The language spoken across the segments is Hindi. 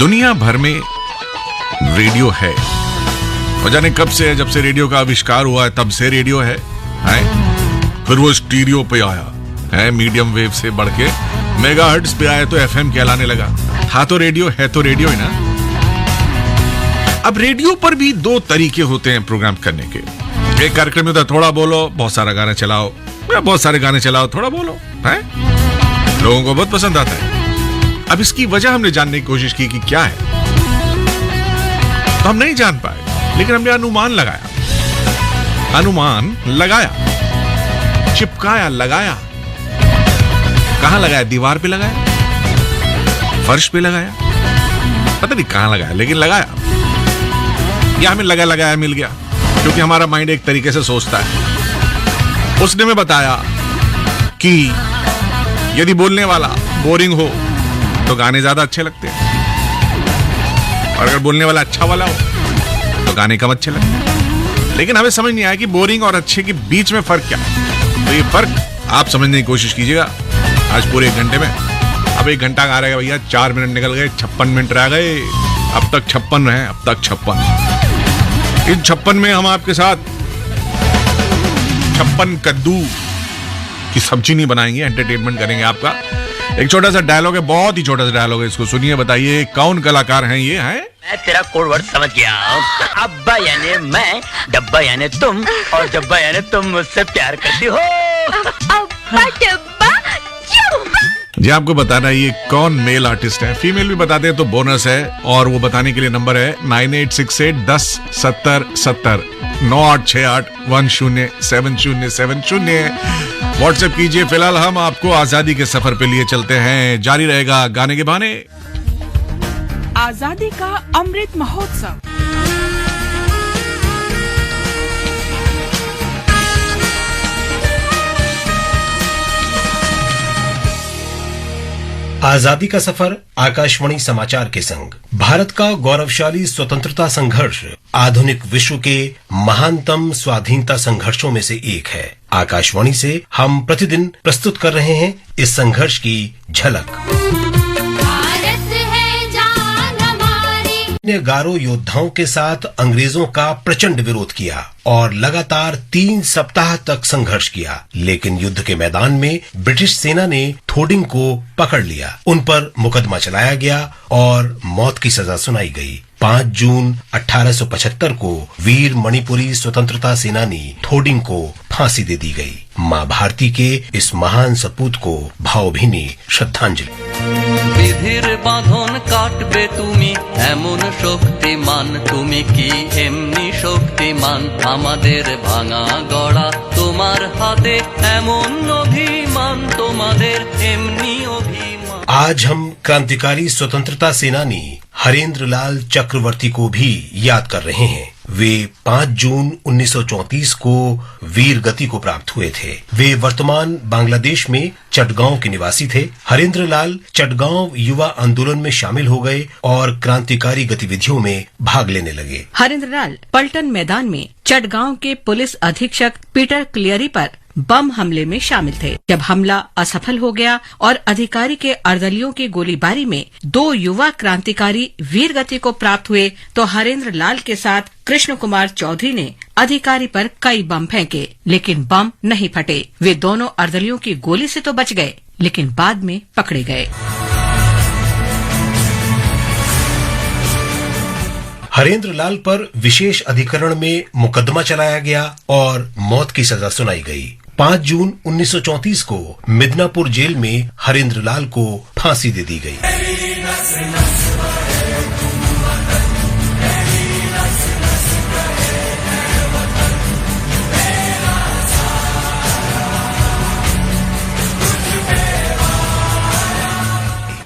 दुनिया भर में रेडियो है और जाने कब से है, जब से रेडियो का आविष्कार हुआ है तब से रेडियो है? फिर वो स्टीरियो पे आया है, मीडियम वेव से बढ़ के मेगाहर्ट्ज पे आया तो एफएम कहलाने लगा। हाँ तो रेडियो है तो रेडियो ही ना। अब रेडियो पर भी दो तरीके होते हैं प्रोग्राम करने के। एक कार्यक्रम में तो थोड़ा बोलो, बहुत सारा गाना चलाओ, या बहुत सारे गाने चलाओ, थोड़ा बोलो, है लोगों को बहुत पसंद आता है। अब इसकी वजह हमने जानने की कोशिश की कि क्या है, तो हम नहीं जान पाए, लेकिन हमने अनुमान लगाया, चिपकाया, लगाया। कहां लगाया? दीवार पे लगाया, फर्श पे लगाया, पता नहीं कहां लगाया, लेकिन लगाया। या हमें लगाया मिल गया, क्योंकि हमारा माइंड एक तरीके से सोचता है। उसने में बताया कि यदि बोलने वाला बोरिंग हो तो गाने ज्यादा अच्छे लगते हैं, और अगर बोलने वाला अच्छा वाला हो तो गाने कम अच्छे लगते हैं। लेकिन हमें समझ नहीं आया कि बोरिंग और अच्छे के बीच में फर्क क्या है। तो ये फर्क आप समझने की कोशिश कीजिएगा आज पूरे 1 घंटे में। अब 1 घंटा गा रहेगा भैया, 4 मिनट निकल गए, 56 मिनट रह गए, अब तक 56 है, अब तक 56। इन 56 में हम आपके साथ 56 कद्दू की सब्जी नहीं बनाएंगे, एंटरटेनमेंट करेंगे आपका। एक छोटा सा डायलॉग है, बहुत ही छोटा सा डायलॉग है, इसको सुनिए, बताइए कौन कलाकार हैं ये? हैं मैं तेरा कोड वर्ड समझ गया। अब्बा यानी मैं, डब्बा यानी तुम, और डब्बा यानी तुम मुझसे प्यार करती हो। अब्बा डब्बा जी आपको बताना है ये कौन मेल आर्टिस्ट है। फीमेल भी बताते हैं तो बोनस है, और वो बताने के लिए नंबर है 9868107070 9868107070। व्हाट्सएप कीजिए। फिलहाल हम आपको आजादी के सफर पे लिए चलते हैं, जारी रहेगा गाने के बहाने। आजादी का अमृत महोत्सव। आजादी का सफर आकाशवाणी समाचार के संग भारत का गौरवशाली स्वतंत्रता संघर्ष आधुनिक विश्व के महानतम स्वाधीनता संघर्षों में से एक है। आकाशवाणी से हम प्रतिदिन प्रस्तुत कर रहे हैं इस संघर्ष की झलक। ने गारो योद्धाओं के साथ अंग्रेजों का प्रचंड विरोध किया और लगातार 3 सप्ताह तक संघर्ष किया, लेकिन युद्ध के मैदान में ब्रिटिश सेना ने थोडिंग को पकड़ लिया। उन पर मुकदमा चलाया गया और मौत की सजा सुनाई गई। 5 जून 1875 को वीर मणिपुरी स्वतंत्रता सेनानी थोडिंग को फांसी दे दी गई। मां भारती के इस महान सपूत को भावभीनी श्रद्धांजलि। বিধির বাঁধন কাটবে তুমি, এমন শক্তিমান তুমি কি এমনি শক্তিমান, আমাদের ভাঙা গড়া তোমার হাতে এমন অভিমান, তোমাদের এমনি অভিমান। आज हम क्रांतिकारी स्वतंत्रता सेनानी हरेंद्र लाल चक्रवर्ती को भी याद कर रहे हैं। वे 5 जून 1934 को वीर गति को प्राप्त हुए थे। वे वर्तमान बांग्लादेश में चटगांव के निवासी थे। हरेंद्र लाल चटगांव युवा आंदोलन में शामिल हो गए और क्रांतिकारी गतिविधियों में भाग लेने लगे। हरेंद्र लाल पलटन मैदान में चटगांव के पुलिस अधीक्षक पीटर क्लियरी पर बम हमले में शामिल थे। जब हमला असफल हो गया और अधिकारी के अर्दलियों की गोलीबारी में 2 युवा क्रांतिकारी वीर गति को प्राप्त हुए, तो हरेंद्र लाल के साथ कृष्ण कुमार चौधरी ने अधिकारी पर कई बम फेंके, लेकिन बम नहीं फटे। वे दोनों अर्दलियों की गोली से तो बच गए, लेकिन बाद में पकड़े गए। हरेंद्र लाल पर विशेष अधिकरण में मुकदमा चलाया गया और मौत की सजा सुनाई गई। 5 जून 1934 को मिदनापुर जेल में हरेंद्र लाल को फांसी दे दी गई।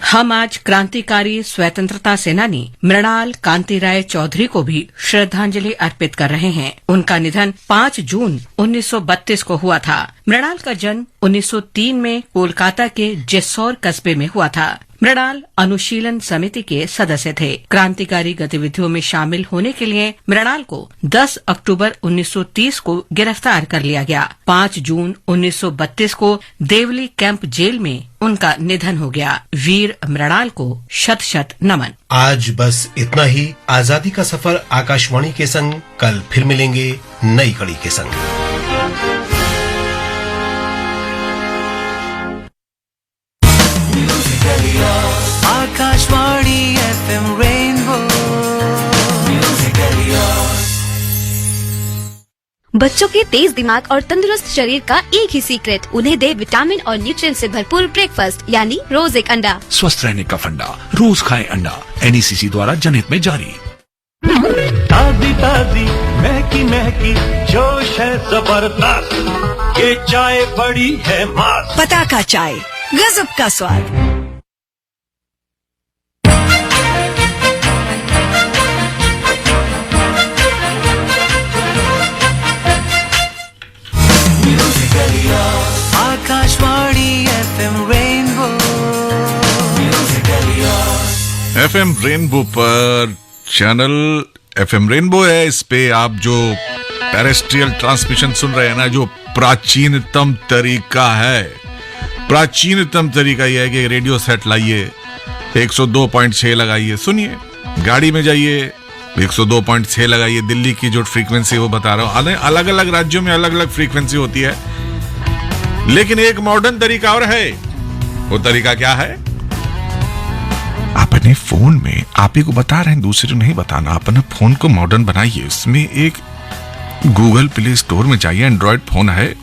हम आज क्रांतिकारी स्वतंत्रता सेनानी मृणाल कांतिराय चौधरी को भी श्रद्धांजलि अर्पित कर रहे हैं। उनका निधन 5 जून 1932 को हुआ था। मृणाल का जन्म 1903 में कोलकाता के जेसौर कस्बे में हुआ था। मृणाल अनुशीलन समिति के सदस्य थे। क्रांतिकारी गतिविधियों में शामिल होने के लिए मृणाल को 10 अक्टूबर 1930 को गिरफ्तार कर लिया गया। 5 जून 1932 को देवली कैंप जेल में उनका निधन हो गया। वीर मृणाल को शत शत नमन। आज बस इतना ही। आजादी का सफर आकाशवाणी के संग। कल फिर मिलेंगे नई कड़ी के संग। Akashvani FM rainbow. बच्चों के तेज दिमाग और तंदुरुस्त शरीर का एक ही सीक्रेट, उन्हें दे विटामिन और न्यूट्रिएंट से भरपूर ब्रेकफास्ट, यानी रोज एक अंडा। स्वस्थ रहने का फंडा, रोज खाएं अंडा। NECC द्वारा जनहित में जारी। ताजी ताजी महकी महकी जोश है जबरदस्त, ये चाय बड़ी है मस्त। पताका चाय, गजब का स्वाद। Akashvani FM rainbow. FM rainbow पर चैनल FM रेनबो है। इस पे आप जो टेरेस्ट्रियल ट्रांसमिशन सुन रहे हैं ना, जो प्राचीनतम तरीका है, प्राचीनतम तरीका यह है कि रेडियो सेट लाइए, 102.6 लगाइए, सुनिए। गाड़ी में जाइए, 102.6 लगाइए। दिल्ली की जो फ्रीक्वेंसी वो बता रहा हूं। अलग अलग राज्यों में अलग अलग फ्रीक्वेंसी होती है, लेकिन एक मॉडर्न तरीका और है। वो तरीका क्या है? अपने फोन में, आप ही को बता रहे हैं, दूसरे को नहीं बताना। अपने फोन को मॉडर्न बनाइए। उसमें एक गूगल प्ले स्टोर में जाइए, एंड्रॉइड फोन है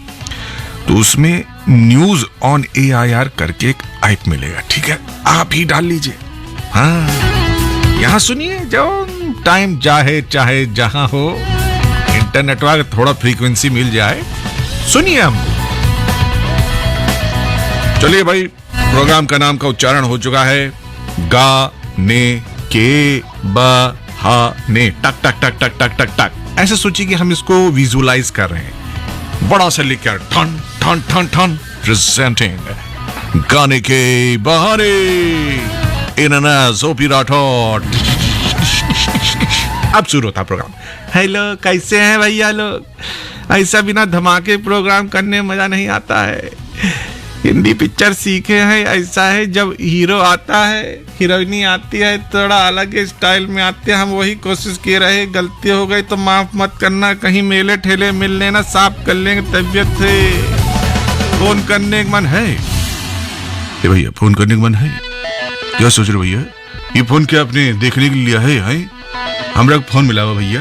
तो उसमें न्यूज ऑन AIR करके एक ऐप मिलेगा, ठीक है? आप ही डाल लीजिए। हाँ, यहां सुनिए, जो टाइम चाहे जहां हो, इंटरनेट वाला थोड़ा फ्रीक्वेंसी मिल जाए, सुनिए हम। चलिए भाई, प्रोग्राम का नाम का उच्चारण हो चुका है। गा ने के बहाने, टक टक टक टक टक टक टक। ऐसे सोचिए कि हम इसको विजुअलाइज कर रहे हैं, बड़ा सा लिख कर, ठन ठन ठन ठन, प्रेजेंटिंग गाने के बहाने इन ओपी राठौर। अब शुरू होता प्रोग्राम। हेलो, कैसे हैं भैया लोग? ऐसा बिना धमाके प्रोग्राम करने में मजा नहीं आता है। हिंदी पिक्चर सीखे हैं, ऐसा है जब हीरो आता है, हीरोइनी आती है, थोड़ा अलग स्टाइल में आते हैं। हम वही कोशिश किए रहे, गलती हो गई तो माफ मत करना। कहीं मेले ठेले मिल लेना, साफ कर लेंगे तबीयत से। फोन करने का मन है भैया, फोन करने का मन है। क्या सोच रहे भैया? ये फोन क्या आपने देखने के लिए लिया है? हमरा फोन मिला हुआ भैया।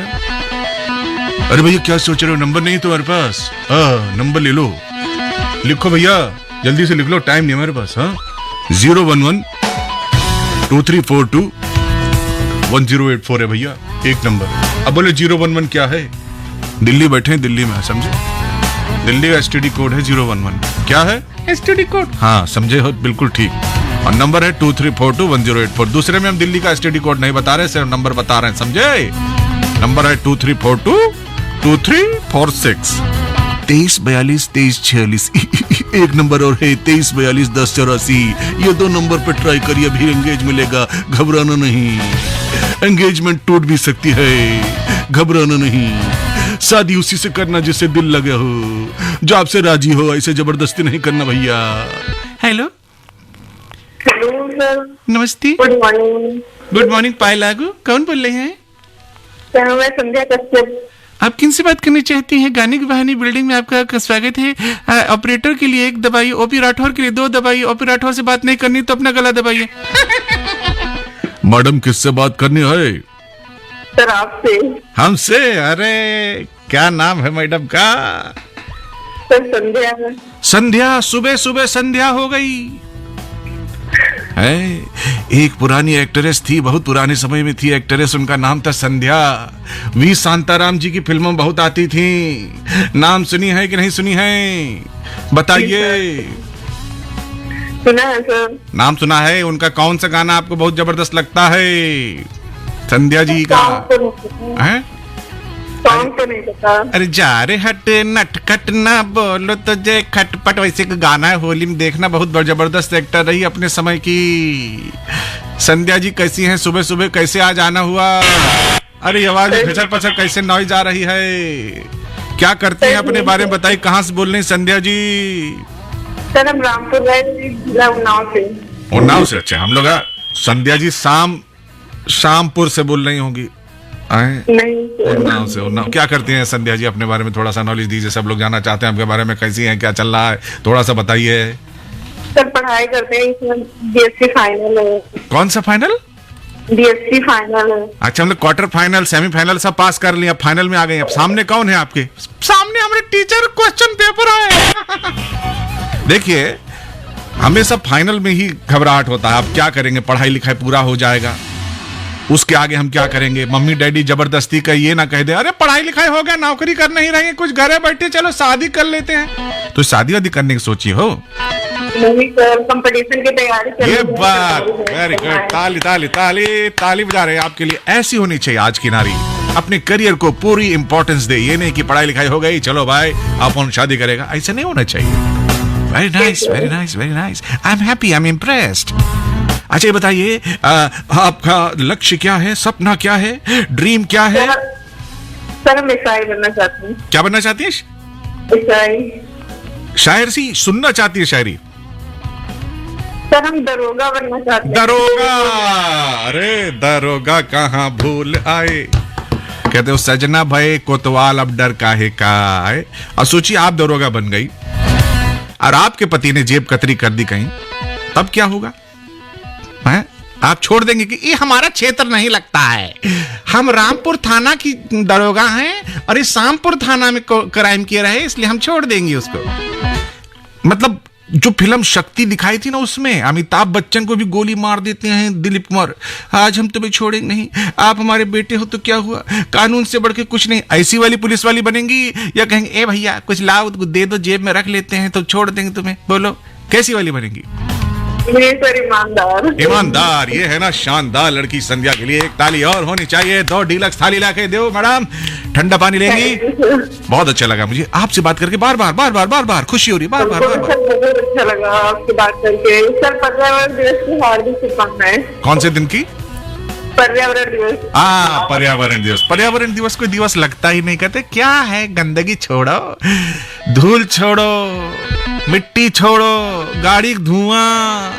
अरे भैया क्या सोच रहे हो? नंबर नहीं तुम्हारे पास? नंबर ले लो, लिखो भैया, जल्दी से लिख लो, टाइम नहीं हमारे पास। हाँ, 011-2342-1084 है भैया, एक नंबर। अब बोले 011 क्या है? दिल्ली बैठे हैं, दिल्ली में, समझे? दिल्ली का STD कोड है 011। क्या है STD कोड? हाँ, समझे हो, बिल्कुल ठीक। और नंबर है 2342-1084। दूसरे में हम दिल्ली का STD कोड नहीं बता रहे, सिर्फ नंबर बता रहे हैं, समझे? नंबर है 2342-2346। 2342-2346 एक नंबर और है 2342-1084। ये दो नंबर पे ट्राई करिए, अभी एंगेज मिलेगा, घबराना नहीं। एंगेजमेंट टूट भी सकती है, घबराना नहीं। शादी उसी से करना जिससे दिल लगे हो, जो आपसे राजी हो, ऐसे जबरदस्ती नहीं करना भैया। हेलो हेलो सर, नमस्ते। Good morning. गुड मॉर्निंग पायल लागू, कौन बोल रहे हैं? सर मैं संध्या कश्यप। आप किनसे बात करनी चाहती हैं? गाने की बहानी बिल्डिंग में आपका स्वागत है। ऑपरेटर के लिए 1 दबाइए, ओपी राठौर के लिए 2 दबाइए। ओपी राठौर से बात नहीं करनी तो अपना गला दबाइए। मैडम किससे बात करनी है? सर आपसे। हमसे? अरे क्या नाम है मैडम का? सर संध्या। संध्या? सुबह सुबह संध्या हो गई है। एक पुरानी एक्ट्रेस थी, बहुत पुराने समय में थी एक्ट्रेस, उनका नाम था संध्या। वी शांताराम जी की फिल्मों में बहुत आती थी। नाम सुनी है कि नहीं सुनी है? बताइए। सुना है सर। नाम सुना है। उनका कौन सा गाना आपको बहुत जबरदस्त लगता है? संध्या जी का है? सॉन्ग तो नहीं पता। अरे जा रे हट नटखट ना बोलो तो जय खटपट, वैसे का गाना है, होली में देखना, बहुत जबरदस्त एक्टर रही अपने समय की। संध्या जी कैसी हैं? सुबह सुबह कैसे आज आना हुआ? अरे आवाज फचर पचर कैसे नॉइज आ रही है? क्या करती हैं अपने बारे में बताइए, कहाँ से बोल रही हैं संध्या जी? सर हम रामपुर जिला उन्नाव से। उन्नाव से? अच्छा, हम लोग संध्या जी शामपुर से बोल रही होंगी। नहीं उन्नाव से। उन्नाव क्या करती हैं संध्या जी? अपने बारे में थोड़ा सा नॉलेज दीजिए, सब लोग जानना चाहते हैं आपके बारे में, कैसी हैं, क्या चल रहा है, थोड़ा सा बताइए। सर पढ़ाई करते हैं, इसमें बीएससी फाइनल है। कौन सा फाइनल? बीएससी फाइनल है। अच्छा, मतलब क्वार्टर फाइनल सेमीफाइनल सब पास कर लिया, फाइनल में आ गए। अब सामने कौन है आपके? सामने हमारे टीचर क्वेश्चन पेपर आए। देखिए, हमें सब फाइनल में ही घबराहट होता है। अब क्या करेंगे, पढ़ाई लिखाई पूरा हो जाएगा, उसके आगे हम क्या करेंगे? मम्मी डैडी जबरदस्ती का ये ना कह दे अरे पढ़ाई लिखाई हो गया, नौकरी कर नहीं रही, कुछ घरे बैठे चलो शादी कर लेते हैं। तो शादी वादी करने की सोची हो? नहीं सर, कंपटीशन की तैयारी कर रही ये हूँ। बात, वेरी गुड, ताली ताली ताली ताली बजा रहे हैं आपके लिए। ऐसी होनी चाहिए आज की नारी, अपने करियर को पूरी इंपॉर्टेंस दे। ये नहीं कि पढ़ाई लिखाई हो गई चलो भाई अपन शादी करेगा, ऐसा नहीं होना चाहिए। Very nice, very nice, very nice, I am happy, I am impressed. अच्छा ये बताइए, आपका लक्ष्य क्या है, सपना क्या है, ड्रीम क्या है? सर हम ईसाई बनना चाहती हूँ। क्या बनना चाहती है? ईसाई। शायर सी सुनना चाहती है शायरी? सर हम दरोगा बनना चाहते हैं। दरोगा? अरे दरोगा कहाँ भूल आए, कहते हो सजना भय कोतवाल अब डर काहे का आए। और सोचिए आप दरोगा बन गई और आपके पति ने जेब कतरी कर दी कहीं, तब क्या होगा? हैं? आप छोड़ देंगे कि ये हमारा क्षेत्र नहीं लगता है, हम रामपुर थाना की दरोगा हैं और इस शामपुर थाना में क्राइम किए रहे इसलिए हम छोड़ देंगे उसको। मतलब जो फिल्म शक्ति दिखाई थी ना, उसमें अमिताभ बच्चन को भी गोली मार देते हैं दिलीप कुमार, आज हम तुम्हें छोड़ेंगे नहीं, आप हमारे बेटे हो तो क्या हुआ, कानून से बढ़ के कुछ नहीं, ऐसी वाली पुलिस वाली बनेंगी? या कहेंगे ए भैया कुछ लाओ दे दो, जेब में रख लेते हैं तो छोड़ देंगे तुम्हें? बोलो कैसी वाली बनेगी? सर ईमानदार। ईमानदार, ये है ना शानदार लड़की। संध्या के लिए एक ताली और होनी चाहिए। 2 डीलक्स थाली ला के दो मैडम, ठंडा पानी लेंगी? बहुत अच्छा लगा मुझे आपसे बात करके, बार बार बार बार बार बार खुशी हो रही, बार बार बार बार। बहुत अच्छा लगा आपसे बात करके। सर पर्यावरण दिवस की हार्दिक शुभकामनाएं। कौन से दिन की? पर्यावरण दिवस। पर्यावरण दिवस। पर्यावरण दिवस कोई दिवस लगता ही नहीं, कहते क्या है, गंदगी छोड़ो, धूल छोड़ो, मिट्टी छोड़ो, गाड़ी धुआं,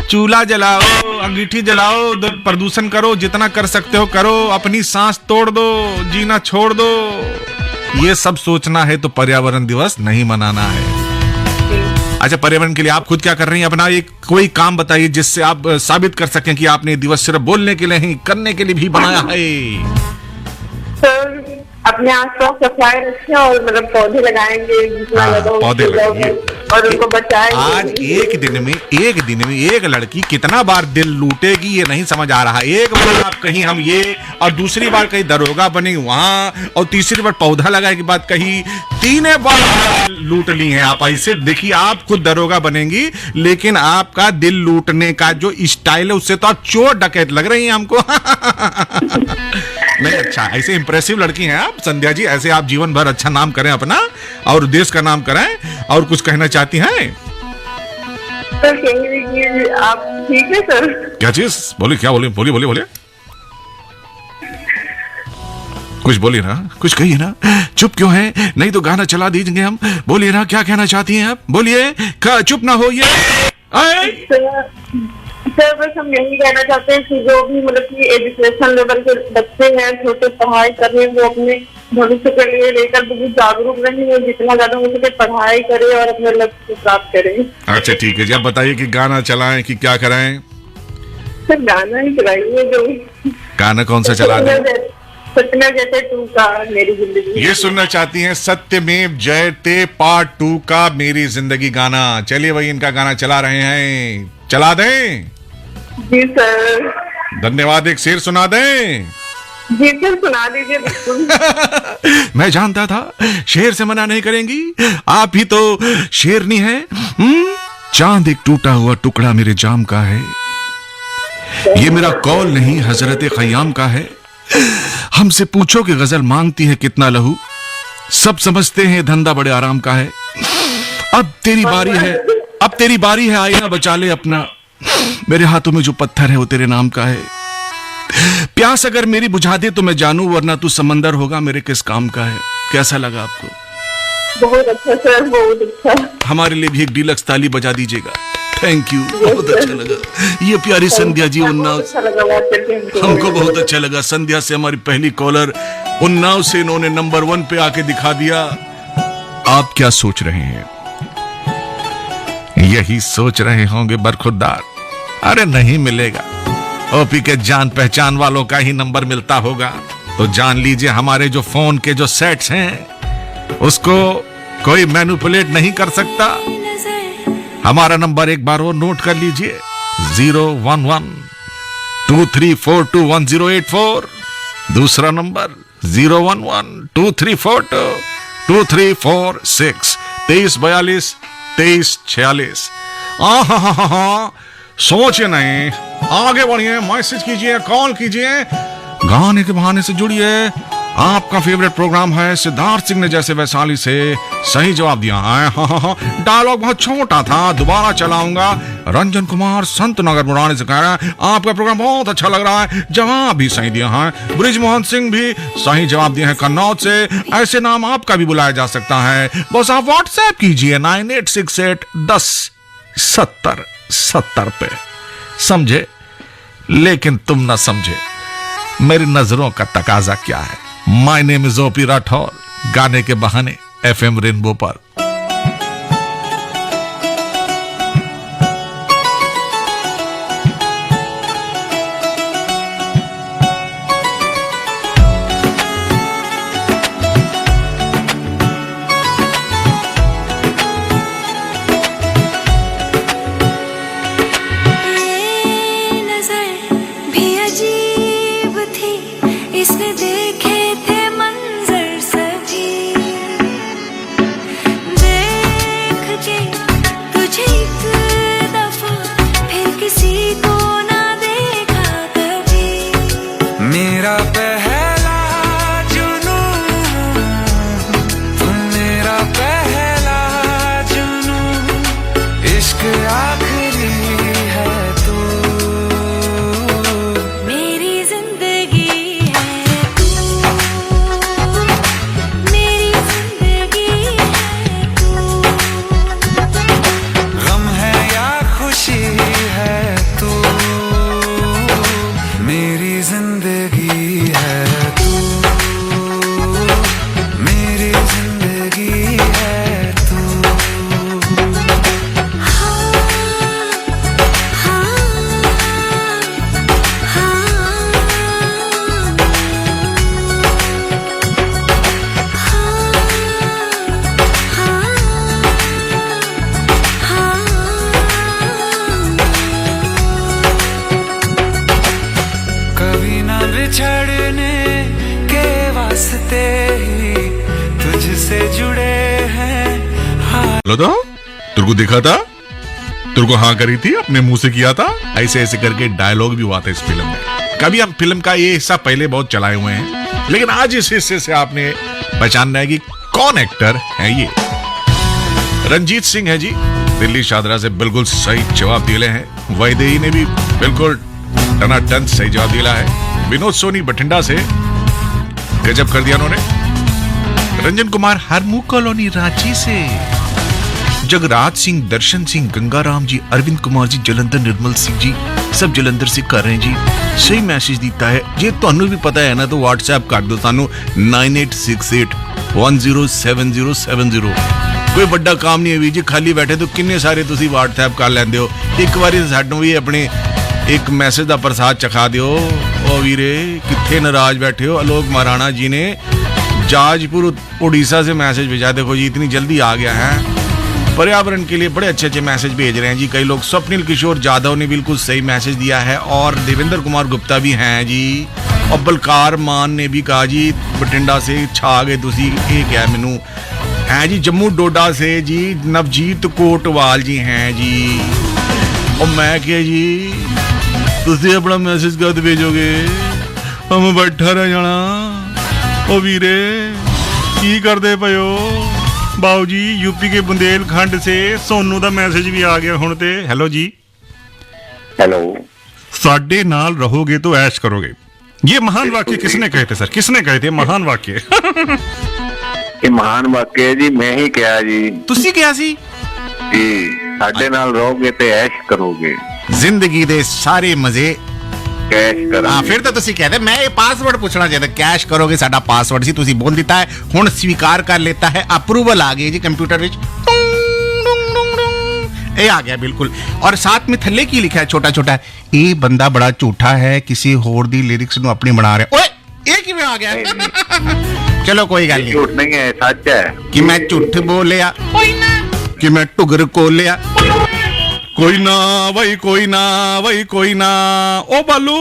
चूल्हा जलाओ, अंगीठी जलाओ, प्रदूषण करो, जितना कर सकते हो करो, अपनी सांस तोड़ दो, जीना छोड़ दो। ये सब सोचना है तो पर्यावरण दिवस नहीं मनाना है। अच्छा, पर्यावरण के लिए आप खुद क्या कर रही हैं? अपना एक कोई काम बताइए जिससे आप साबित कर सकें कि आपने दिवस सिर्फ बोलने के लिए नहीं, करने के लिए भी बनाया है। सर अपने आसपास सफाई रखें और मतलब पौधे लगाएंगे, जितना लगा पौधे लगाइए और उनको बचाएंगे। आज एक दिन में एक लड़की कितना बार दिल लूटेगी ये नहीं समझ आ रहा। एक बार आप कहीं हम ये, और दूसरी बार कहीं दरोगा बने वहां, और तीसरी बार पौधा लगाए की बात कही, 3 बार लूट ली है आप। ऐसे देखिए आप खुद दरोगा बनेंगी, लेकिन आपका दिल लूटने का जो स्टाइल है उससे तो आप चोर डकैत लग रही हैं हमको। नहीं, अच्छा, ऐसे इंप्रेसिव लड़की हैं आप संध्या जी, ऐसे आप जीवन भर अच्छा नाम करें अपना और देश का नाम करें। और कुछ कहना चाहती हैं? सर कहेंगे कि आप ठीक है सर? क्या चीज बोली? क्या बोली? बोली बोली बोले, कुछ बोलिए ना, कुछ कहिए ना, चुप क्यों है? नहीं तो गाना चला दीजिए हम। बोलिए ना, क्या कहना चाहती हैं आप? बोलिए, चुप ना हो ये। सर बस हम यही कहना चाहते हैं कि जो भी मतलब कि एजुकेशन लेवल के बच्चे हैं, छोटे पढ़ाई कर रहे हैं, वो अपने भविष्य के लिए लेकर बहुत जागरूक रहें और जितना ज्यादा हो सके पढ़ाई करें और अपने लक्ष्य को प्राप्त करें। अच्छा ठीक है जी, अब बताइए कि गाना चलाएं कि क्या कराएं? सर गाना ही चलाइए। जो गाना कौन सा चला दें? सपना जैसे 2 का मेरी जिंदगी। ये सुनना चाहती हैं सत्यमेव जयते पार्ट 2 का मेरी जिंदगी गाना। चलिए भाई, इनका गाना चला रहे हैं, चला दें? जी सर। धन्यवाद। एक शेर सुना दें? जी सर सुना दीजिए बिल्कुल। मैं जानता था शेर से मना नहीं करेंगी, आप ही तो शेरनी है। चांद एक टूटा हुआ टुकड़ा मेरे जाम का है, ये मेरा कौल नहीं हजरत खयाम का है। हमसे पूछो कि गजल मांगती है कितना लहू, सब समझते हैं धंधा बड़े आराम का है। अब तेरी बारी है, अब तेरी बारी है, आईना बचा ले अपना, मेरे हाथों में जो पत्थर है वो तेरे नाम का है। प्यास अगर मेरी बुझा दे तो मैं जानू, वरना तू समंदर होगा मेरे किस काम का है। कैसा लगा आपको? बहुत अच्छा सर, बहुत अच्छा। हमारे लिए भी एक डीलक्स ताली बजा दीजिएगा। थैंक यू, बहुत अच्छा लगा। ये प्यारी संध्या जी उन्नाव, अच्छा लगा बात करके हमको बहुत अच्छा लगा। संध्या से हमारी पहली कॉलर, उन्नाव से इन्होंने नंबर 1 पे आके दिखा दिया। आप क्या सोच रहे हैं? यही सोच रहे होंगे बरखुरदार, अरे नहीं मिलेगा, ओपी के जान पहचान वालों का ही नंबर मिलता होगा। तो जान लीजिए हमारे जो फोन के जो सेट्स हैं उसको कोई मैनिपुलेट नहीं कर सकता। हमारा नंबर एक बार और नोट कर लीजिए, 011-2342-1084। दूसरा नंबर 011-2342-2346, 2342-2346। सोचिए नहीं, आगे बढ़िए, मैसेज कीजिए, कॉल कीजिए, गाने के बहाने से जुड़िए। आपका फेवरेट प्रोग्राम है सिद्धार्थ सिंह ने जैसे वैशाली से सही जवाब दिया है। डायलॉग बहुत छोटा था, दोबारा चलाऊंगा। रंजन कुमार संत नगर मुरानी से कह रहा है आपका प्रोग्राम बहुत अच्छा लग रहा है, जवाब भी सही दिया है। ब्रिजमोहन सिंह भी सही जवाब दिए हैं कन्नौज से। ऐसे नाम आपका भी बुलाया जा सकता है, बस आप व्हाट्सएप कीजिए 9868107070 पे। समझे? लेकिन तुम ना समझे, मेरी नजरों का तकाजा क्या है। My name is OP Rathore, गाने के बहाने FM रेनबो पर। तो तेरे को देखा था, तेरे को हाँ करी थी, अपने मुंह से किया था। ऐसे ऐसे करके डायलॉग भी हुआ था इस फिल्म में। कभी हम फिल्म का ये हिस्सा पहले बहुत चलाए हुए हैं, लेकिन आज इस हिस्से से आपने पहचानना है कि कौन एक्टर है ये। रंजीत सिंह है जी, दिल्ली शादरा से बिल्कुल सही जवाब दिले हैं। वैदेही ने भी बिल्कुल टनाटन सही जवाब दिला है। विनोद सोनी बठिंडा से गजब कर दिया उन्होंने। रंजन कुमार हरमू कॉलोनी रांची से। जगराज सिंह, दर्शन सिंह, गंगाराम जी, अरविंद कुमार जी, जलंधर, निर्मल सिंह जी, सब जलंधर से कर रहे हैं जी। सही मैसेज दिता है जे, ਤੁਹਾਨੂੰ भी पता है ना, तो व्हाट्सएप कर दो सानू 9868107070। कोई बड़ा काम नहीं है वीर जी, खाली बैठे तो किन्ने सारे तुसी व्हाट्सएप कर लेंदे हो। एक बारी सानू भी अपने एक मैसेज का प्रसाद चखा दियो। ओ वीरे किथे नाराज बैठे हो। आलोक महाराणा जी ने जाजपुर उड़ीसा से मैसेज भेजा, देखो जी इतनी जल्दी आ गया है। पर्यावरण के लिए बड़े अच्छे अच्छे मैसेज भेज रहे हैं जी कई लोग। स्वप्निल किशोर जाधव ने बिल्कुल सही मैसेज दिया है, और देवेंद्र कुमार गुप्ता भी हैं जी। और बलकार मान ने भी कहा जी बठिंडा से छा गए तुसी, ये क्या मैनू है जी। जम्मू डोडा से जी नवजीत कोटवाल जी हैं जी। और मैं क्या जी, तुसी अपना मैसेज कद भेजोगे? ਹਮ ਬੈਠਾ ਰਹਿ ਜਾਣਾ। ਉਹ ਵੀਰੇ ਕੀ ਕਰਦੇ ਪਇਓ? ਬਾਊ ਜੀ यूपी के बुंदेलखंड से सोनू ਦਾ ਮੈਸੇਜ ਵੀ ਆ ਗਿਆ ਹੁਣ ਤੇ। ਹੈਲੋ ਜੀ। हेलो। ਸਾਡੇ ਨਾਲ ਰਹੋਗੇ तो ऐश करोगे। ये महान वाक्य किसने कहे थे सर? किसने कहे थे महान वाक्य? ਇਹ ਮਹਾਨ ਵਾਕਿਆ ਹੈ ਜੀ, ਮੈਂ ਹੀ ਕਿਹਾ ਜੀ। ਤੁਸੀਂ ਕਿਹਾ ਸੀ ਜੀ ਸਾਡੇ ਨਾਲ ਰਹੋਗੇ ਤੇ ਐਸ਼ ਕਰੋਗੇ। ਜ਼ਿੰਦਗੀ ਦੇ ਸਾਰੇ ਮਜ਼ੇ ਕੈਸ਼ ਕਰਾਂਗੇ। ਹਾਂ ਫਿਰ ਤਾਂ ਤੁਸੀਂ ਕਹਿੰਦੇ ਮੈਂ ਇਹ ਪਾਸਵਰਡ ਪੁੱਛਣਾ ਚਾਹੀਦਾ। ਕੈਸ਼ ਕਰੋਗੇ ਸਾਡਾ ਪਾਸਵਰਡ ਸੀ, ਤੁਸੀਂ ਬੋਲ ਦਿੱਤਾ ਹੈ, ਹੁਣ स्वीकार कर लेता है। अप्रूवल आ गई जी कंप्यूटर ਵਿੱਚ। ਇਹ ਆ ਗਿਆ ਬਿਲਕੁਲ। ਔਰ ਸਾਥ में ਥੱਲੇ ਕੀ ਲਿਖਿਆ ਛੋਟਾ ਛੋਟਾ? ਇਹ ਬੰਦਾ ਬੜਾ ਝੂਠਾ ਹੈ, ਕਿਸੇ ਹੋਰ ਦੀ ਲਿਰਿਕਸ ਨੂੰ ਆਪਣੀ ਬਣਾ ਰਿਹਾ। ਓਏ ਇਹ ਕਿਵੇਂ ਆ ਗਿਆ? ਚਲੋ ਕੋਈ ਗੱਲ ਨਹੀਂ। ਝੂਠ ਨਹੀਂ ਹੈ, ਸੱਚ ਹੈ ਕਿ ਮੈਂ ਝੂਠ ਬੋਲਿਆ, ਕਿ ਮੈਂ ਟੁਗਰ ਕੋਲਿਆ। ਕੋਈ ਨਾ ਬਈ, ਕੋਈ ਨਾ ਬਈ, ਕੋਈ ਨਾ। ਉਹ ਬਾਲੂ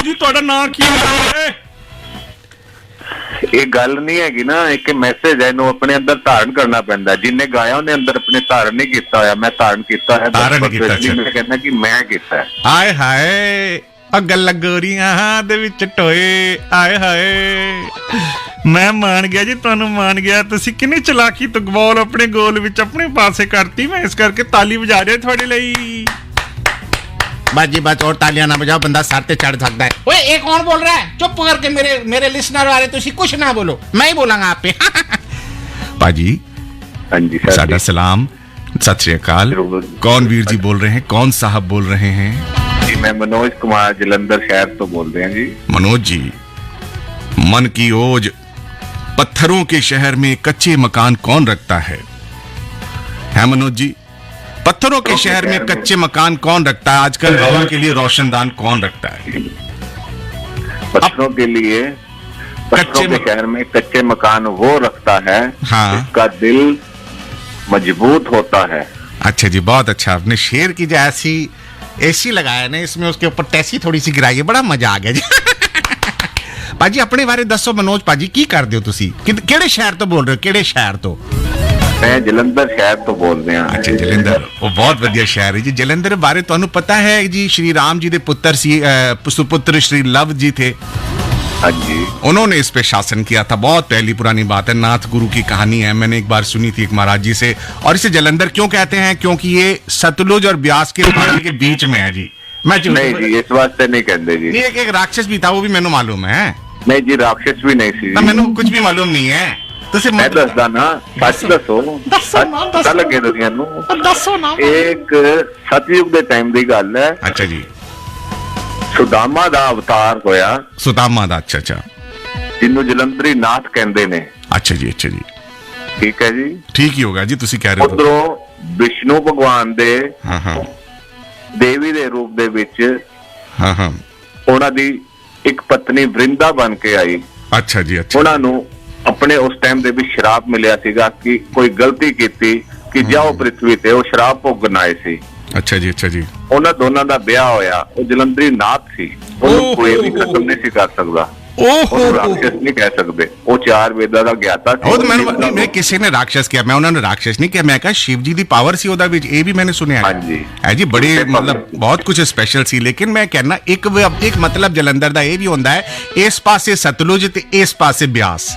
ਜੀ ਤੁਹਾਡਾ ਨਾਂ ਕੀ ਹੈ? ਇਹ ਗੱਲ ਨਹੀਂ ਹੈਗੀ ਨਾ, ਇੱਕ ਮੈਸੇਜ ਹੈ, ਇਹਨੂੰ ਆਪਣੇ ਅੰਦਰ ਧਾਰਨ ਕਰਨਾ ਪੈਂਦਾ। ਜਿੰਨੇ ਗਾਇਆ ਉਹਨੇ ਅੰਦਰ ਆਪਣੇ ਧਾਰਨ ਨਹੀਂ ਕੀਤਾ ਹੋਇਆ। ਮੈਂ ਧਾਰਨ ਕੀਤਾ ਹੈ। ਧਾਰਨ ਕੀਤਾ। ਮੈਂ ਕਹਿੰਦਾ ਕਿ ਮੈਂ ਕੀਤਾ। ਆਏ ਹਾਏ ਗੱਲਾਂ ਗੋਰੀਆਂ ਦੇ ਵਿੱਚ ਟੋਏ। ਆਏ ਹਾਏ ਮੈਂ ਮਾਨ ਗਿਆ ਜੀ, ਤੁਹਾਨੂੰ ਮਾਨ ਗਿਆ। ਤੁਸੀਂ ਕਿੰਨੀ ਚਲਾਕੀ ਤੋਂ ਬਾਲ ਆਪਣੇ ਗੋਲ ਵਿੱਚ ਆਪਣੇ ਪਾਸੇ ਕਰਤੀ। ਮੈਂ ਇਸ ਕਰਕੇ ਤਾਲੀ ਵਜਾ ਰਿਹਾ ਤੁਹਾਡੇ ਲਈ। बाजी बस और तालियां ना बजाओ, बंदा सर पे चढ़ सकता है। ओए ये कौन बोल रहा है? चुप करके मेरे लिसनर वाले तुसी कुछ ना बोलो, मैं ही बोलांगा आप पे। पाजी हाँ जी सर, साडा सलाम, सत श्री अकाल। कौन वीर जी बोल रहे हैं? कौन साहब बोल रहे हैं? जी मैं मनोज कुमार जलंधर शहर तो बोल रहे हैं जी। मनोज जी, मन की ओज पत्थरों के शहर में कच्चे मकान कौन रखता है मनोज जी? पत्थरों के शहर में कच्चे मकान कौन रखता है? आजकल हवा के लिए रोशनदान कौन रखता है? पत्थरों के लिए, पत्थरों के शहर में कच्चे मकान वो रखता है हाँ। जिसका दिल मजबूत होता है। अच्छा जी, बहुत अच्छा। आपने शेर की जो ऐसी एसी लगाया ना, इसमें उसके ऊपर टैसी थोड़ी सी गिराई है, बड़ा मजा आ गया जी। पाजी अपने बारे दसो मनोज पाजी, की करदे हो तुसी? किहड़े शहर तो बोल रहे हो? किहड़े शहर तो? मैं जलंधर शहर तो बोल रहे हैं। अच्छा जलंधर, वो बहुत वधिया शहर है जी। जलंधर बारे तुहानू पता है जी, श्री राम जी दे पुत्र सी, सुपुत्र श्री लव जी थे। हाँ जी। उन्होंने इस पे शासन किया था। बहुत पहली पुरानी बात है, नाथ गुरु की कहानी है। मैंने एक बार सुनी थी एक महाराज जी से। और इसे जलंधर क्यों कहते हैं? क्योंकि ये सतलुज और ब्यास के पानी के बीच में है जी। मैं नहीं जी, इस वास्ते नहीं कहते जी। नहीं, एक राक्षस भी था, वो भी मैंने मालूम है। नहीं जी, राक्षस भी नहीं सी। मैंने कुछ भी मालूम नहीं है। मैं दसदा ना, सच दसो, पता लगे दुनिया नू। एक सतयुग दे टाइम दी गल है। अच्छा जी। सुदामा दा अवतार होया। सुदामा दा, अच्छा अच्छा। जिन्नू जलंधरी नाथ कहंदे ने। अच्छा जी, अच्छा जी, ठीक है जी, ठीक ही होगा जी, तुसी कह रहे हो। उधरों विष्णु भगवान दे हाँ हाँ देवी दे रूप दे विच हाँ हाँ उन्हां दी एक पत्नी वृंदा बन के आई। अच्छा जी, अच्छा। उन्हां नू अपने उस टाइम दे भी श्राप मिलिया सीगा कि कोई गलती कीती कि जाओ पृथ्वी ते, वो श्राप भोगन आए सी। अच्छा जी, अच्छा जी। उन्हां दोनां दा ब्याह होया। वो जलंधरी नाथ सी, ਉਹਨੂੰ ਕੋਈ ਵੀ ਖਤਮ ਨਹੀਂ ਸੀ ਕਰ ਸਕਦਾ। ਉਹ ਰਾਖਸ਼ ਨਹੀਂ ਕਹਿ ਸਕਦੇ। ਉਹ ਚਾਰ ਵੇਦਾਂ ਦਾ ਗਿਆਤਾ ਸੀ। ਉਹ ਮੈਨੂੰ ਕਿਸੇ ਨੇ ਰਾਖਸ਼ ਕਿਹਾ, ਮੈਂ ਉਹਨਾਂ ਨੂੰ ਰਾਖਸ਼ ਨਹੀਂ ਕਿਹਾ। ਮੈਂ ਕਿਹਾ ਸ਼ਿਵ ਜੀ ਦੀ ਪਾਵਰ ਸੀ ਉਹਦਾ ਵਿੱਚ, ਇਹ ਵੀ मैंने ਸੁਣਿਆ ਹੈ ਜੀ। ਬੜੇ मतलब ਬਹੁਤ ਕੁਝ ਸਪੈਸ਼ਲ ਸੀ। ਲੇਕਿਨ ਮੈਂ ਕਹਿਣਾ ਇੱਕ मतलब ਜਲੰਧਰ ਦਾ ਇਹ ਵੀ ਹੁੰਦਾ ਹੈ, ਇਸ ਪਾਸੇ ਸਤਲੁਜ ਤੇ ਇਸ ਪਾਸੇ ਬਿਆਸ।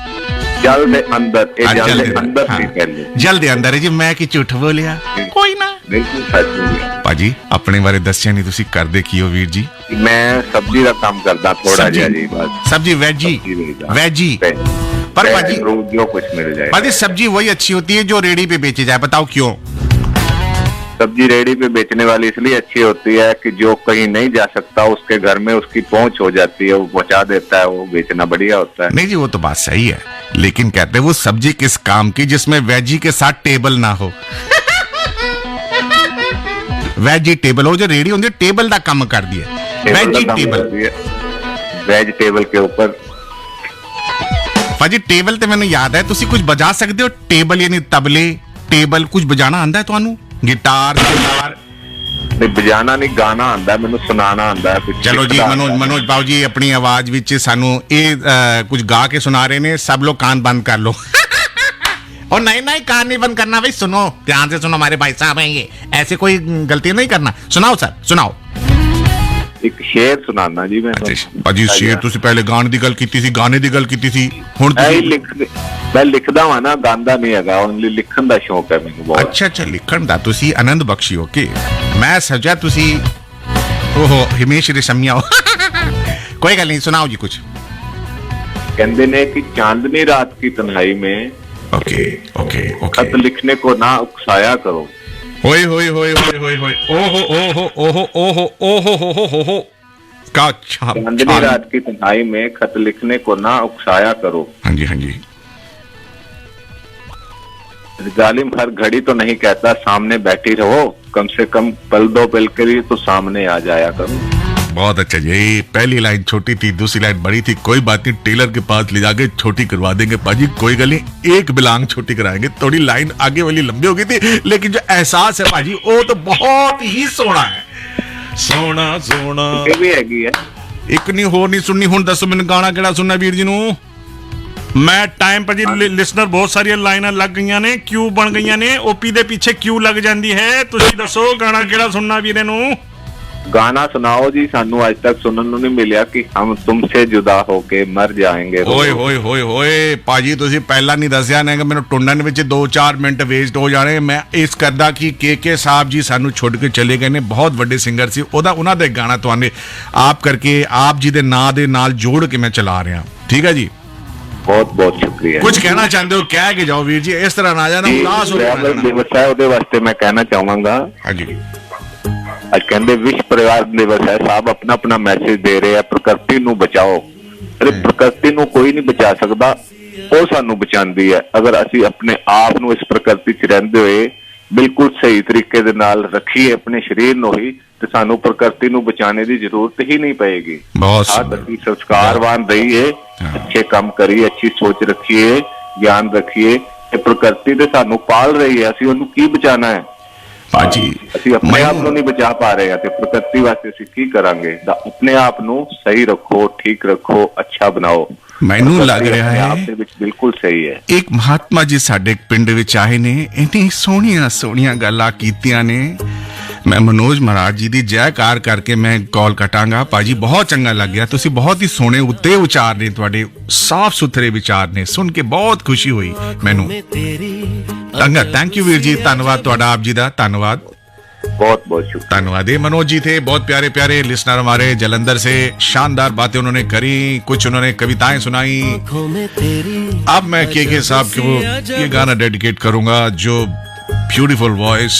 ਜਲ ਦੇ ਅੰਦਰ, ਇਹ ਜਲ ਦੇ ਅੰਦਰ ਸੀ ਪਹਿਲੇ। ਜਲ ਦੇ ਅੰਦਰ ਹੈ ਜੀ। ਮੈਂ ਕੀ ਝੂਠ ਬੋਲਿਆ? ਕੋਈ ਨਾ। ਬਿਲਕੁਲ ਸੱਚ ਬੋਲਿਆ। ਭਾਜੀ ਆਪਣੇ ਬਾਰੇ ਦੱਸਿਆ ਨਹੀਂ, ਤੁਸੀਂ ਕਰਦੇ ਕੀ ਹੋ ਵੀਰ ਜੀ? ਮੈਂ ਸਬਜ਼ੀ ਦਾ ਕੰਮ ਕਰਦਾ ਥੋੜਾ ਜਿਹਾ ਜੀ, ਬਸ। सब्जी वेजी, वेजी। पर भाजी जो कुछ मिल जाए। भाजी सब्जी वही अच्छी होती है जो रेडी पे बेची जाए, बताओ क्यों? सब्जी रेडी पे बेचने वाली इसलिए अच्छी होती है कि जो कहीं नहीं जा सकता उसके घर में उसकी पहुंच हो जाती है, वो पहुंचा देता है, वो बेचना बढ़िया होता है। नहीं जी, वो तो बात सही है, लेकिन कहते हैं वो सब्जी किस काम की जिसमें वेजी के साथ टेबल ना हो। वेजिटेबल, वो जो रेडी होती है टेबल का काम कर दिया। वेजिटेबल, वेजिटेबल के ऊपर भाजी टेबल ते मैंने याद है, तुसी कुछ बजा सकते हो? टेबल यानी तबले, टेबल कुछ बजाना आंदा है तुहानू? गिटार, गिटार नहीं बजाना नहीं, गाना आंदा है मैनू, सुनाना आंदा है। चलो जी मनोज बाबू जी अपनी आवाज विच सानू कुछ गा के सुना रहे ने। सब लोग कान बंद कर लो। और नहीं कान नहीं बंद करना भाई, सुनो ध्यान से सुनो, हमारे भाई साहब हैं ये, ऐसे कोई गलती नहीं करना। सुनाओ सर, सुनाओ। ਇੱਕ ਸ਼ੇਰ ਸੁਣਾਉਣਾ ਜੀ ਮੈਂ ਤੁਹਾਨੂੰ। ਭਾਜੀ ਸ਼ੇਰ ਤੁਸੀਂ ਪਹਿਲੇ ਗਾਣੇ ਦੀ ਗੱਲ ਕੀਤੀ ਸੀ, ਗਾਣੇ ਦੀ ਗੱਲ ਕੀਤੀ ਸੀ, ਹੁਣ ਮੈਂ ਲਿਖਦਾ ਵਾਂ ਨਾ, ਗਾਉਂਦਾ ਨਹੀਂ ਹੈਗਾ, ਓਨਲੀ ਲਿਖਣ ਦਾ ਸ਼ੌਕ ਹੈ ਮੈਨੂੰ ਬਹੁਤ। ਅੱਛਾ ਲਿਖਣ ਦਾ ਤੁਸੀਂ ਆਨੰਦ ਬਖਸ਼ੀ ਹੋ ਕੇ ਮੈਂ ਸਮਝਿਆ ਤੁਸੀਂ ਓਹੋ ਹਿਮੇਸ਼ ਰੇਸ਼ਮੀਆ ਕੋਈ ਗੱਲ ਨਹੀਂ, ਸੁਣਾਓ ਜੀ ਕੁਝ। कहते ने कि चांदनी रात की तन्हाई में ओके ओके ओके खत लिखने को ना उकसाया करो। होए होए होए होए होए होए ओहो ओहो ओहो ओहो ओहो हो हो का चांदनी रात की तन्हाई में खत लिखने को ना उकसाया करो। हाँ जी जालिम हर घड़ी तो नहीं कहता सामने बैठी रहो, कम से कम पल दो पल के लिए तो सामने आ जाया करो। बहुत अच्छा जी, पहली लाइन छोटी थी, दूसरी लाइन बड़ी थी, कोई बात नहीं, टेलर के पास ले जाके छोटी करवा देंगे पाजी, कोई गल नहीं, एक बिलांग छोटी कराएंगे। थोड़ी लाइन आगे वाली लंबी हो गई थी, लेकिन जो एहसास है पाजी वो तो बहुत ही सोना है, सोना सोना भी हैगी है। एक नहीं हो नहीं सुननी हुन दसो मैंने गाना केड़ा सुनना वीर जी नु मैं टाइम पर जी लिसनर बहुत सारी लाइनां लग गई ने, क्यू बन गई ने, ओपी दे पीछे क्यू लग जाती है, तुसी दसो गाना केड़ा सुनना वीरे नु। गाना सुनाओ जी, सानू आज तक सुनने नहीं मिलिया कि हम तुमसे जुदा होके मर जाएंगे। ओए होए होए होए पाजी तुसी पहला नहीं दसिया ने कि मेनू टुंडन विच 2-4 मिनट वेस्ट हो जाने। मैं इस करदा कि के साहब जी सानू छोड़ के चले गए ने, बहुत बड़े सिंगर सी, ओदा उन्हां दा गाना तुहाने आप करके आप जी दे नां दे नाल जोड़ के मैं चला रहा। ठीक है जी, बहुत बहुत शुक्रिया। कुछ कहना चाहते हो कह के जाओ वीर जी, इस तरह ना जाना उदास हो दिवस है ਉਹਦੇ ਵਾਸਤੇ मैं कहना चाहूंगा। हाँ जी, ਅੱਜ ਕਹਿੰਦੇ ਵਿਸ਼ਵ ਪਰਿਵਾਰ ਦਿਵਸ ਹੈ, ਸਭ ਆਪਣਾ ਆਪਣਾ ਮੈਸੇਜ ਦੇ ਰਹੇ ਆ, ਪ੍ਰਕਿਰਤੀ ਨੂੰ ਬਚਾਓ। ਅਰੇ ਪ੍ਰਕਿਰਤੀ ਨੂੰ ਕੋਈ ਨਹੀਂ ਬਚਾ ਸਕਦਾ, ਉਹ ਸਾਨੂੰ ਬਚਾਉਂਦੀ ਹੈ। ਅਗਰ ਅਸੀਂ ਆਪਣੇ ਆਪ ਨੂੰ ਇਸ ਪ੍ਰਕਿਰਤੀ 'ਚ ਰਹਿੰਦੇ ਹੋਏ ਬਿਲਕੁਲ ਸਹੀ ਤਰੀਕੇ ਦੇ ਨਾਲ ਰੱਖੀਏ ਆਪਣੇ ਸਰੀਰ ਨੂੰ ਹੀ, ਤੇ ਸਾਨੂੰ ਪ੍ਰਕਿਰਤੀ ਨੂੰ ਬਚਾਉਣੇ ਦੀ ਜ਼ਰੂਰਤ ਹੀ ਨਹੀਂ ਪਏਗੀ। ਅਸੀਂ ਸੰਸਕਾਰਵਾਨ ਰਹੀਏ, ਅੱਛੇ ਕੰਮ ਕਰੀਏ, ਅੱਛੀ ਸੋਚ ਰੱਖੀਏ, ਗਿਆਨ ਰੱਖੀਏ, ਤੇ ਪ੍ਰਕਿਰਤੀ ਤੇ ਸਾਨੂੰ ਪਾਲ ਰਹੀ ਹੈ, ਅਸੀਂ ਉਹਨੂੰ ਕੀ ਬਚਾਉਣਾ ਹੈ पाजी। ਅਸੀਂ ਆਪਣੇ ਆਪ ਨੂੰ ਨਹੀਂ ਬਚਾ ਪਾ ਰਹੇ ਹਾਂ, ਤੇ ਪ੍ਰਕਿਰਤੀ ਵਾਸਤੇ ਅਸੀਂ ਕੀ ਕਰਾਂਗੇ। ਤਾਂ ਆਪਣੇ ਆਪ ਨੂੰ ਸਹੀ ਰੱਖੋ, ਠੀਕ ਰੱਖੋ, ਅੱਛਾ ਬਣਾਓ। ਮੈਨੂੰ ਲੱਗ ਰਿਹਾ ਹੈ ਆਪ ਦੇ ਵਿੱਚ ਬਿਲਕੁਲ ਸਹੀ ਹੈ। ਇੱਕ ਮਹਾਤਮਾ ਜੀ ਸਾਡੇ ਪਿੰਡ ਵਿੱਚ ਆਏ ਨੇ, ਇੰਨੀ ਸੋਹਣੀਆਂ ਸੋਹਣੀਆਂ ਗੱਲਾਂ ਕੀਤੀਆਂ ਨੇ। मैं मनोज महाराज जी दी जयकार करके मैं कॉल कटांगा। पाजी बहुत चंगा लग गया, तुसी बहुत ही सोने उत्ते विचार ने, तुहाडे साफ सुथरे विचार ने, सुन के बहुत खुशी हुई मैनू। थैंक यू वीर जी, धन्यवाद तुहाडा, आप जी दा धन्यवाद, बहुत बहुत शुक्रिया, धन्यवाद। ये मनोज जी थे, बहुत प्यारे प्यारे लिसनर हमारे जलंधर से, शानदार बातें उन्होंने करी, कुछ उन्होंने कविताएं सुनाई। अब मैं के साहब को ये गाना डेडिकेट करूंगा, जो ब्यूटीफुल वॉइस,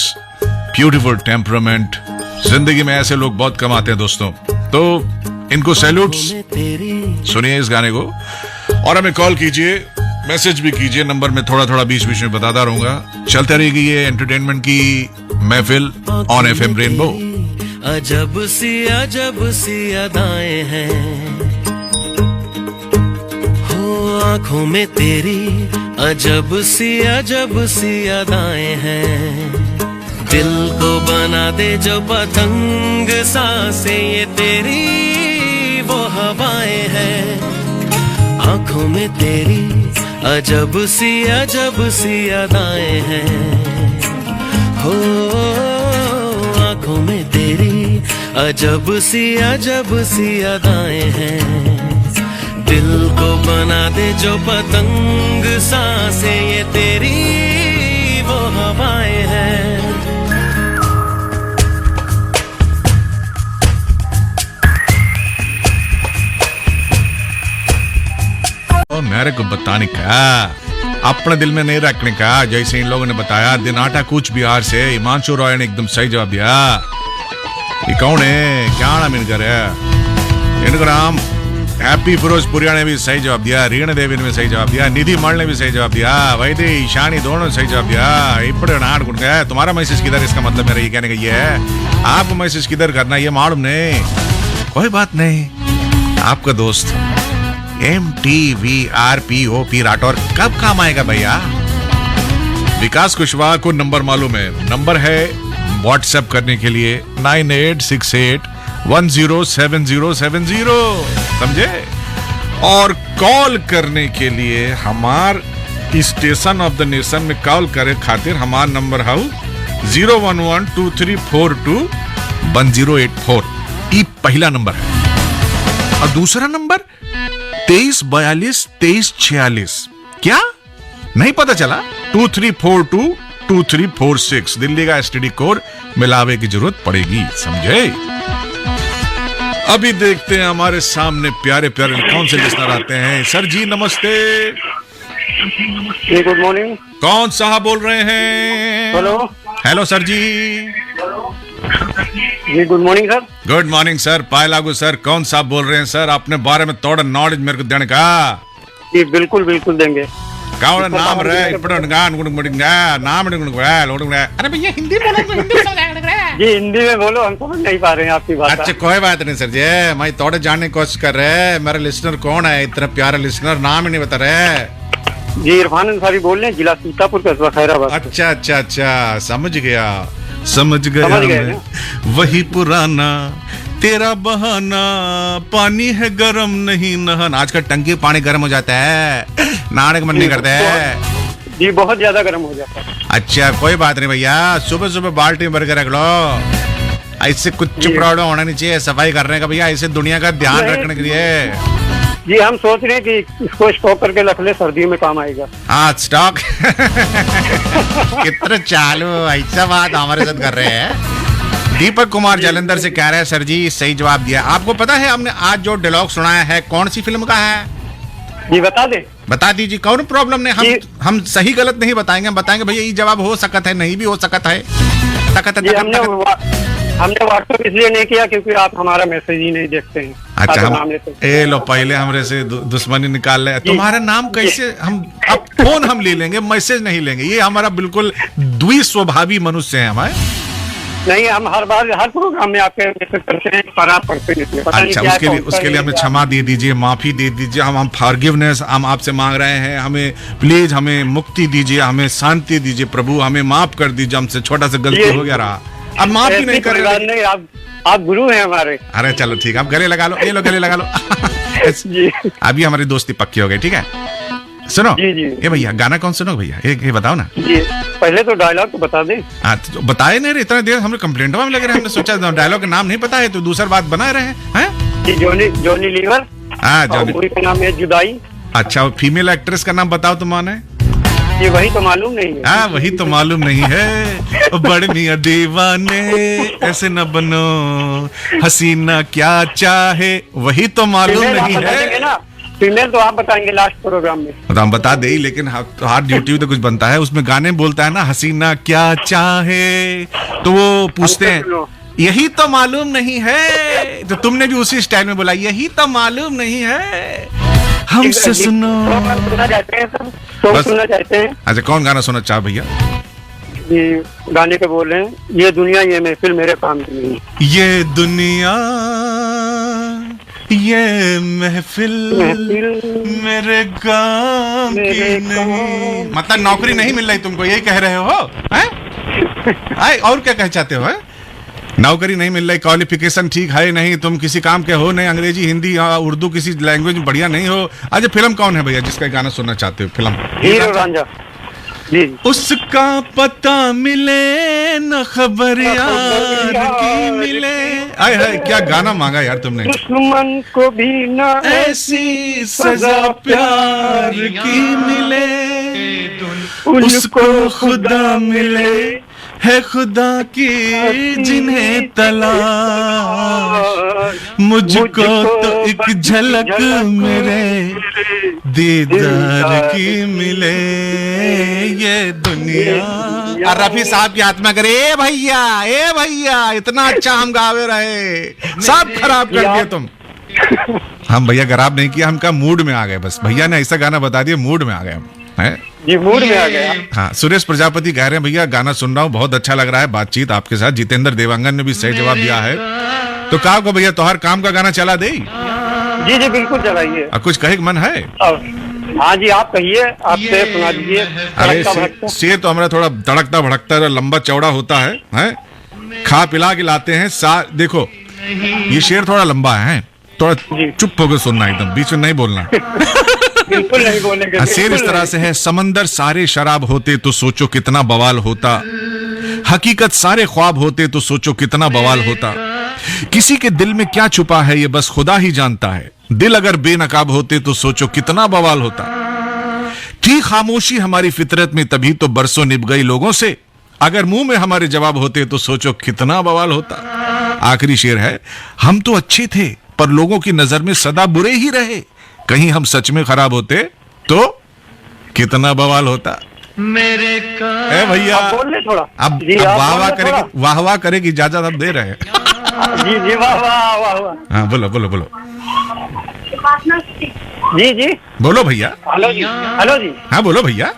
ब्यूटीफुल टेम्परामेंट, जिंदगी में ऐसे लोग बहुत कम आते हैं दोस्तों, तो इनको सैल्यूट। सुनिए इस गाने को और हमें कॉल कीजिए, मैसेज भी कीजिए, नंबर में थोड़ा थोड़ा बीच बीच में बताता रहूंगा। चलते रहेगी ये एंटरटेनमेंट की महफिल ऑन FM रेनबो। अजब सी अदाएं हैं हो आंखों में तेरी, अजब सी अदाएं हैं, दिल को बना दे जो पतंग सांसें, ये तेरी वो हवाएं हैं। आंखों में तेरी अजब सी अदाएं हैं हो, आंखों में तेरी अजब सी अदाएं हैं, दिल को बना दे जो पतंग सांसें, ये तेरी वो हवाएं हैं। मेरे को बताने का, अपने दिल में नहीं रखने का, जैसे इन लोगों ने बताया। दिनाटा कूच बिहार से हिमांशु रॉय ने एकदम सही जवाब दिया। ये कौन है, क्या नाम इनका है, इनका नाम हैप्पी फिरोजपुरिया ने भी सही जवाब दिया, रीना देवी ने भी सही जवाब दिया, निधि मल ने भी सही जवाब दिया, वैदे ईशानी दोनों सही जवाब दिया। इपड़े नाड़ गुण गया। तुम्हारा मैसेज किधर, इसका मतलब मेरा ये कहने का ये है, आपको मैसेज किधर करना ये मालूम नहीं, कोई बात नहीं। आपका दोस्त MTVRPOP राठौर कब काम आएगा भैया। विकास कुशवाहा को नंबर मालूम है, नंबर है व्हाट्सएप करने के लिए 9868107070, समझे। और कॉल करने के लिए हमार स्टेशन ऑफ द नेशन में कॉल करे खातिर हमार नंबर है 01123421084। ये पहला नंबर है। और दूसरा नंबर 2342 2346। क्या नहीं पता चला? 2342 2346 दिल्ली का एसटीडी कोड मिलावे की जरूरत पड़ेगी, समझे? अभी देखते हैं हमारे सामने प्यारे प्यारे कौन से लिस्नर आते हैं। सर जी नमस्ते। Good morning. कौन साहब बोल रहे हैं? हेलो। Hello sir ji. जी good morning sir. Good morning sir. पाए लागू सर, कौन साहब बोल रहे हैं सर? अपने बारे में थोड़ा नॉलेज मेरे को देने का। जी बिल्कुल बिल्कुल देंगे। कौन नाम रहे? नाम अरे भैया हिंदी बोलो, जी हिंदी में बोलो, हम समझ नहीं पा रहे हैं आपकी बात। अच्छा कोई बात नहीं सर जी, मैं थोड़े जानने की कोशिश कर रहे। मेरा लिसनर कौन है? इतना प्यारा लिसनर, नाम ही नहीं बता रहे। जी इरफान अंसारी बोल रहे हैं, जिला सीतापुर कस्बा खैराबाद। अच्छा अच्छा अच्छा, समझ गया मैं। वही पुराना तेरा बहाना, पानी है गरम नहीं नहाना। आजकल टंकी पानी गर्म हो जाता है, नहाने का मन नहीं करता है। जी बहुत ज्यादा गर्म हो जाता है। अच्छा कोई बात नहीं भैया, सुबह सुबह बाल्टी भर के रख लो। ऐसे कुछ चिपराड़ा होना नहीं चाहिए सफाई करने का भैया, ऐसे दुनिया का ध्यान रखने के लिए। जी हम सोच रहे हैं कि इसको स्टॉक करके रख ले, सर्दी में काम आएगा। हाँ स्टॉक कितना चालू, ऐसा बात हमारे साथ कर रहे हैं। दीपक कुमार जालंधर से कह रहे हैं सर जी सही जवाब दिया। आपको पता है हमने आज जो डायलॉग सुनाया है कौन सी फिल्म का है? जी बता दे। बता दीजिए, कौन प्रॉब्लम नहीं। हम सही गलत नहीं बताएंगे, हम बताएंगे भैया ये जवाब हो सकता है, नहीं भी हो सकता है। हमने व्हाट्सएप इसलिए नहीं किया क्योंकि आप हमारा मैसेज ही नहीं देखते हैं। अच्छा हम ए लो पहले हमरे से दुश्मनी निकाल ले। तुम्हारा नाम कैसे हम अब फोन हम ले लेंगे, मैसेज नहीं लेंगे। ये हमारा बिल्कुल द्विस्वभावी मनुष्य है हमारे। नहीं हम हर बार हर प्रोग्राम में आपके मैसेज करते हैं पर आप पढ़ते नहीं। अच्छा उसके लिए हमें क्षमा दे दीजिए, माफी दे दीजिए। हम फॉरगिवनेस हम आपसे मांग रहे हैं। हमें प्लीज हमें मुक्ति दीजिए, हमें शांति दीजिए प्रभु, हमें माफ कर दीजिए। हमसे छोटा सा गलती हो गया रहा, अब माफ ही नहीं करेंगे। नहीं आप गुरु हैं हमारे। अरे चलो ठीक है, आप गले लगा लो, ये लो गले लगा लो। अभी हमारी दोस्ती पक्की हो गई, ठीक है? सुनो जी जी। ये भैया गाना कौन सुनो भैया, ये बताओ ना। जी पहले तो डायलॉग तो बता दे। हाँ तो बताए नहीं रहे, इतना देर हमने कंप्लेंट में लगे रहे। हमने सोचा डायलॉग का नाम नहीं पता है तो दूसरा बात बनाए रहे हैं। जी जॉनी लीवर। हाँ जॉनी का नाम है जुदाई। अच्छा फीमेल एक्ट्रेस का नाम बताओ तुम्हारे। ये वही तो मालूम नहीं है। हाँ वही तो मालूम नहीं है। बड़निया दीवाने ऐसे न बनो, हसीना क्या चाहे वही तो मालूम नहीं है। फीमेल तो आप बताएंगे लास्ट प्रोग्राम में। तो हम बता दे, लेकिन हाथ ड्यूटी तो कुछ बनता है। उसमें गाने बोलता है ना, हसीना क्या चाहे, तो वो पूछते हैं यही तो मालूम नहीं है। तो तुमने भी उसी स्टाइल में बोला यही तो मालूम नहीं है, हमसे सुनो। सुनना चाहते हैं सर, सुनना चाहते हैं। अच्छा कौन गाना सुनना चाह भैया? ये गाने के बोल रहे हैं, ये दुनिया ये महफिल मेरे काम की नहीं। ये दुनिया ये महफिल मेरे काम की नहीं। मतलब नौकरी नहीं मिल रही तुमको, यही कह रहे हो? हैं? और क्या कह चाहते हो? नौकरी नहीं मिल रही, क्वालिफिकेशन ठीक है नहीं, तुम किसी काम के हो नहीं, अंग्रेजी हिंदी उर्दू किसी लैंग्वेज में बढ़िया नहीं हो। अच्छा फिल्म कौन है भैया जिसका गाना सुनना चाहते हो? Film hero Ranjha. उसका पता मिले न खबर यार की मिले। आए हाय क्या गाना मांगा यार तुमने। दुश्मन को भी ना ऐसी सजा प्यार की मिले, उसको खुदा मिले है खुदा की जिन्हें तलाश, मुझको तो एक झलक मेरे दीदार की मिले ये दुनिया। और रफी साहब की आत्मा करे ए भैया इतना अच्छा हम गावे रहे, सब खराब कर दिया तुम। हम भैया खराब नहीं किया, हम का मूड में आ गए बस। भैया ने ऐसा गाना बता दिया, मूड में आ गए हम हैं। जी मूड में आ गया। हाँ सुरेश प्रजापति कह रहे हैं भैया गाना सुन रहा हूँ, बहुत अच्छा लग रहा है बातचीत आपके साथ। जितेंद्र देवांगन ने भी सही जवाब दिया है। तो कहा को भैया तोहर काम का गाना चला दे। जी जी बिल्कुल चलाइए। कुछ कहे मन है? हाँ जी आप कहिए, आप शेर सुना दीजिए। अरे शेर तो हमारा थोड़ा तड़कता भड़कता लंबा चौड़ा होता है। खा पिला के लाते हैं देखो ये शेर थोड़ा लंबा है, थोड़ा चुप होकर सुनना, एकदम बीच में नहीं बोलना। बिल्कुल नहीं बोलेंगे। शेर इस तरह से है, समंदर सारे शराब होते तो सोचो कितना बवाल होता, हकीकत सारे ख्वाब होते तो सोचो कितना बवाल होता, किसी के दिल में क्या छुपा है ये बस खुदा ही जानता है। दिल अगर बेनकाब होते तो सोचो कितना बवाल होता। थी खामोशी हमारी फितरत में तभी तो बरसों निभ गई लोगों से। अगर मुंह में हमारे जवाब होते तो सोचो कितना बवाल होता। आखिरी शेर है, हम तो अच्छे थे पर लोगों की नजर में सदा बुरे ही रहे। कहीं हम सच में खराब होते तो कितना बवाल होता। मेरे ए भैया बोल ले थोड़ा। अब जी, आप वाह वाह बोल ले करेगी, वाह वाह करेगी इजाजत आप दे रहे हैं। जी जी, वाह वाह वाह वाह। हाँ बोलो बोलो बोलो जी जी, बोलो भैया। हेलो जी, हेलो जी। हाँ बोलो भैया।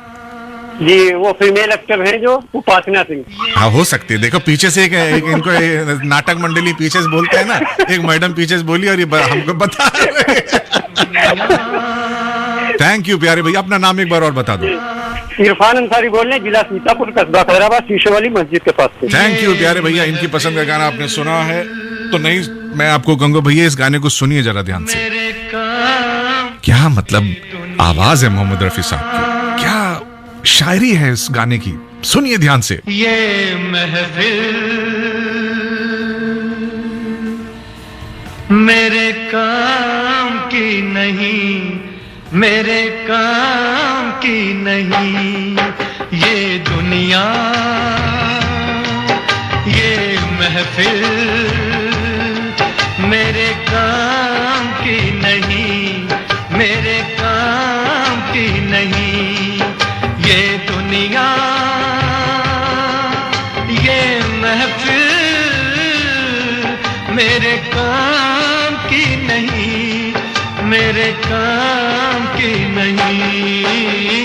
जी, वो फीमेल एक्टर हैं जो उपासना सिंह। हाँ हो सकती है। देखो पीछे से एक इनको नाटक मंडली पीछे से बोलते हैं ना, एक मैडम पीछे से बोली और ये हमको बता रहे। थैंक यू प्यारे भैया, अपना नाम एक बार और बता दो। इरफान अंसारी बोल रहे हैं, जिला सीतापुर, कस्बा खैराबाद, शीशे वाली मस्जिद के पास से। थैंक यू प्यारे भैया, इनकी पसंद का गाना आपने सुना है तो नहीं, मैं आपको कहूंगा भैया इस गाने को सुनिए जरा ध्यान से। क्या मतलब आवाज है मोहम्मद रफी साहब की, क्या शायरी है इस गाने की, सुनिए ध्यान से। ये महफिल मेरे काम की नहीं, मेरे काम की नहीं, ये दुनिया ये महफिल मेरे काम की नहीं, मेरे काम की नहीं, ये दुनिया ये महफिल मेरे काम की नहीं, मेरे काम की नहीं,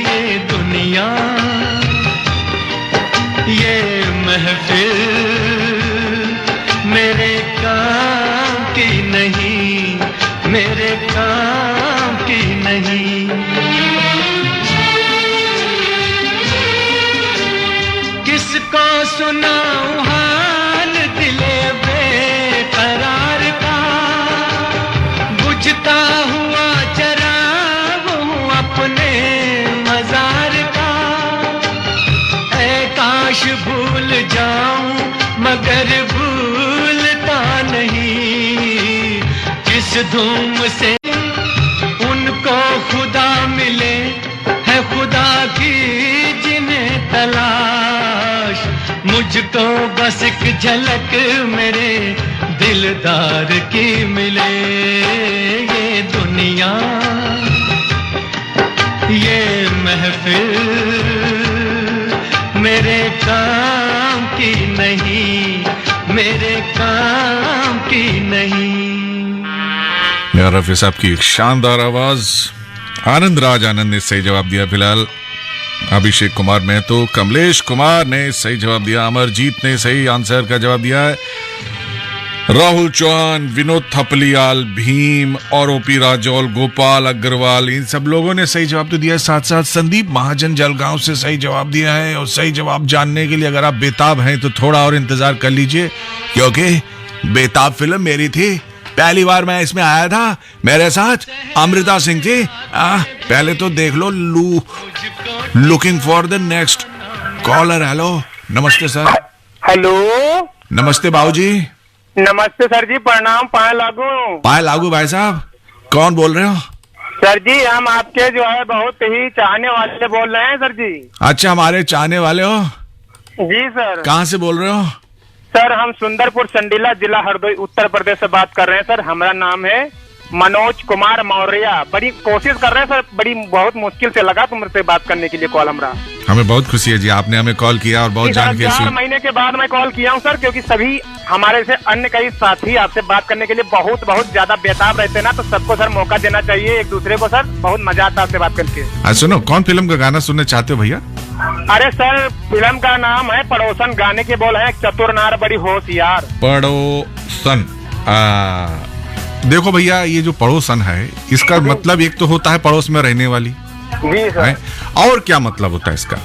ये दुनिया ये महफिल मेरे काम की नहीं, मेरे काम की नहीं। किसको सुनाऊं हाल दिले बेकरार का, बुझता हुआ चराग हूँ अपने मजार का। ऐ काश भूल जाऊं मगर भूलता नहीं, जिस धूम से उनको खुदा मिले है खुदा की जिन्हें तलाश, मुझको बस एक झलक मेरे दिलदार की मिले। ये दुनिया ये महफिल मेरे काम की नहीं, मेरे काम की नहीं। यार रफी साहब की एक शानदार आवाज। आनंद राज आनंद ने सही जवाब दिया। फिलहाल अभिषेक कुमार महतो, कमलेश कुमार ने सही जवाब दिया, अमरजीत ने सही आंसर का जवाब दिया है, राहुल चौहान, विनोद थपलियाल, भीम और ओपी राजौल, गोपाल अग्रवाल, इन सब लोगों ने सही जवाब तो दिया है। साथ साथ संदीप महाजन जलगांव से सही जवाब दिया है। और सही जवाब जानने के लिए अगर आप बेताब हैं तो थोड़ा और इंतजार कर लीजिए, क्योंकि बेताब फिल्म मेरी थी, पहली बार मैं इसमें आया था, मेरे साथ अमृता सिंह थी। पहले तो देख लो। Looking for the next caller. Hello, नमस्ते सर। हेलो, नमस्ते बाबूजी। नमस्ते सर जी, प्रणाम। पाए लागू। पाए लागू भाई साहब, कौन बोल रहे हो? सर जी हम आपके जो है बहुत ही चाहने वाले बोल रहे हैं सर जी। अच्छा, हमारे चाहने वाले हो? जी सर। कहाँ से बोल रहे हो? सर हम सुंदरपुर संडीला, जिला हरदोई, उत्तर प्रदेश से बात कर रहे हैं सर। हमारा नाम है मनोज कुमार मौर्य। बड़ी कोशिश कर रहे हैं सर, बड़ी बहुत मुश्किल से लगा तुमसे बात करने के लिए कॉल हमरा। हमें बहुत खुशी है जी, आपने हमें कॉल किया और बहुत जान के 4 महीने के बाद मैं कॉल किया हूँ सर, क्योंकि सभी हमारे से अन्य कई साथी आपसे बात करने के लिए बहुत बहुत ज्यादा बेताब रहते हैं ना, तो सबको सर मौका देना चाहिए एक दूसरे को सर। बहुत मजा आता है आपसे बात करके। सुनो, कौन फिल्म का गाना सुनने चाहते हो भैया? अरे सर फिल्म का नाम है पड़ोसन। गाने के बोल है चतुर नार बड़ी होशियार। पड़ोसन। देखो भैया, ये जो पड़ोसन है इसका मतलब एक तो होता है पड़ोस में रहने वाली, जी सर। और क्या मतलब होता है इसका?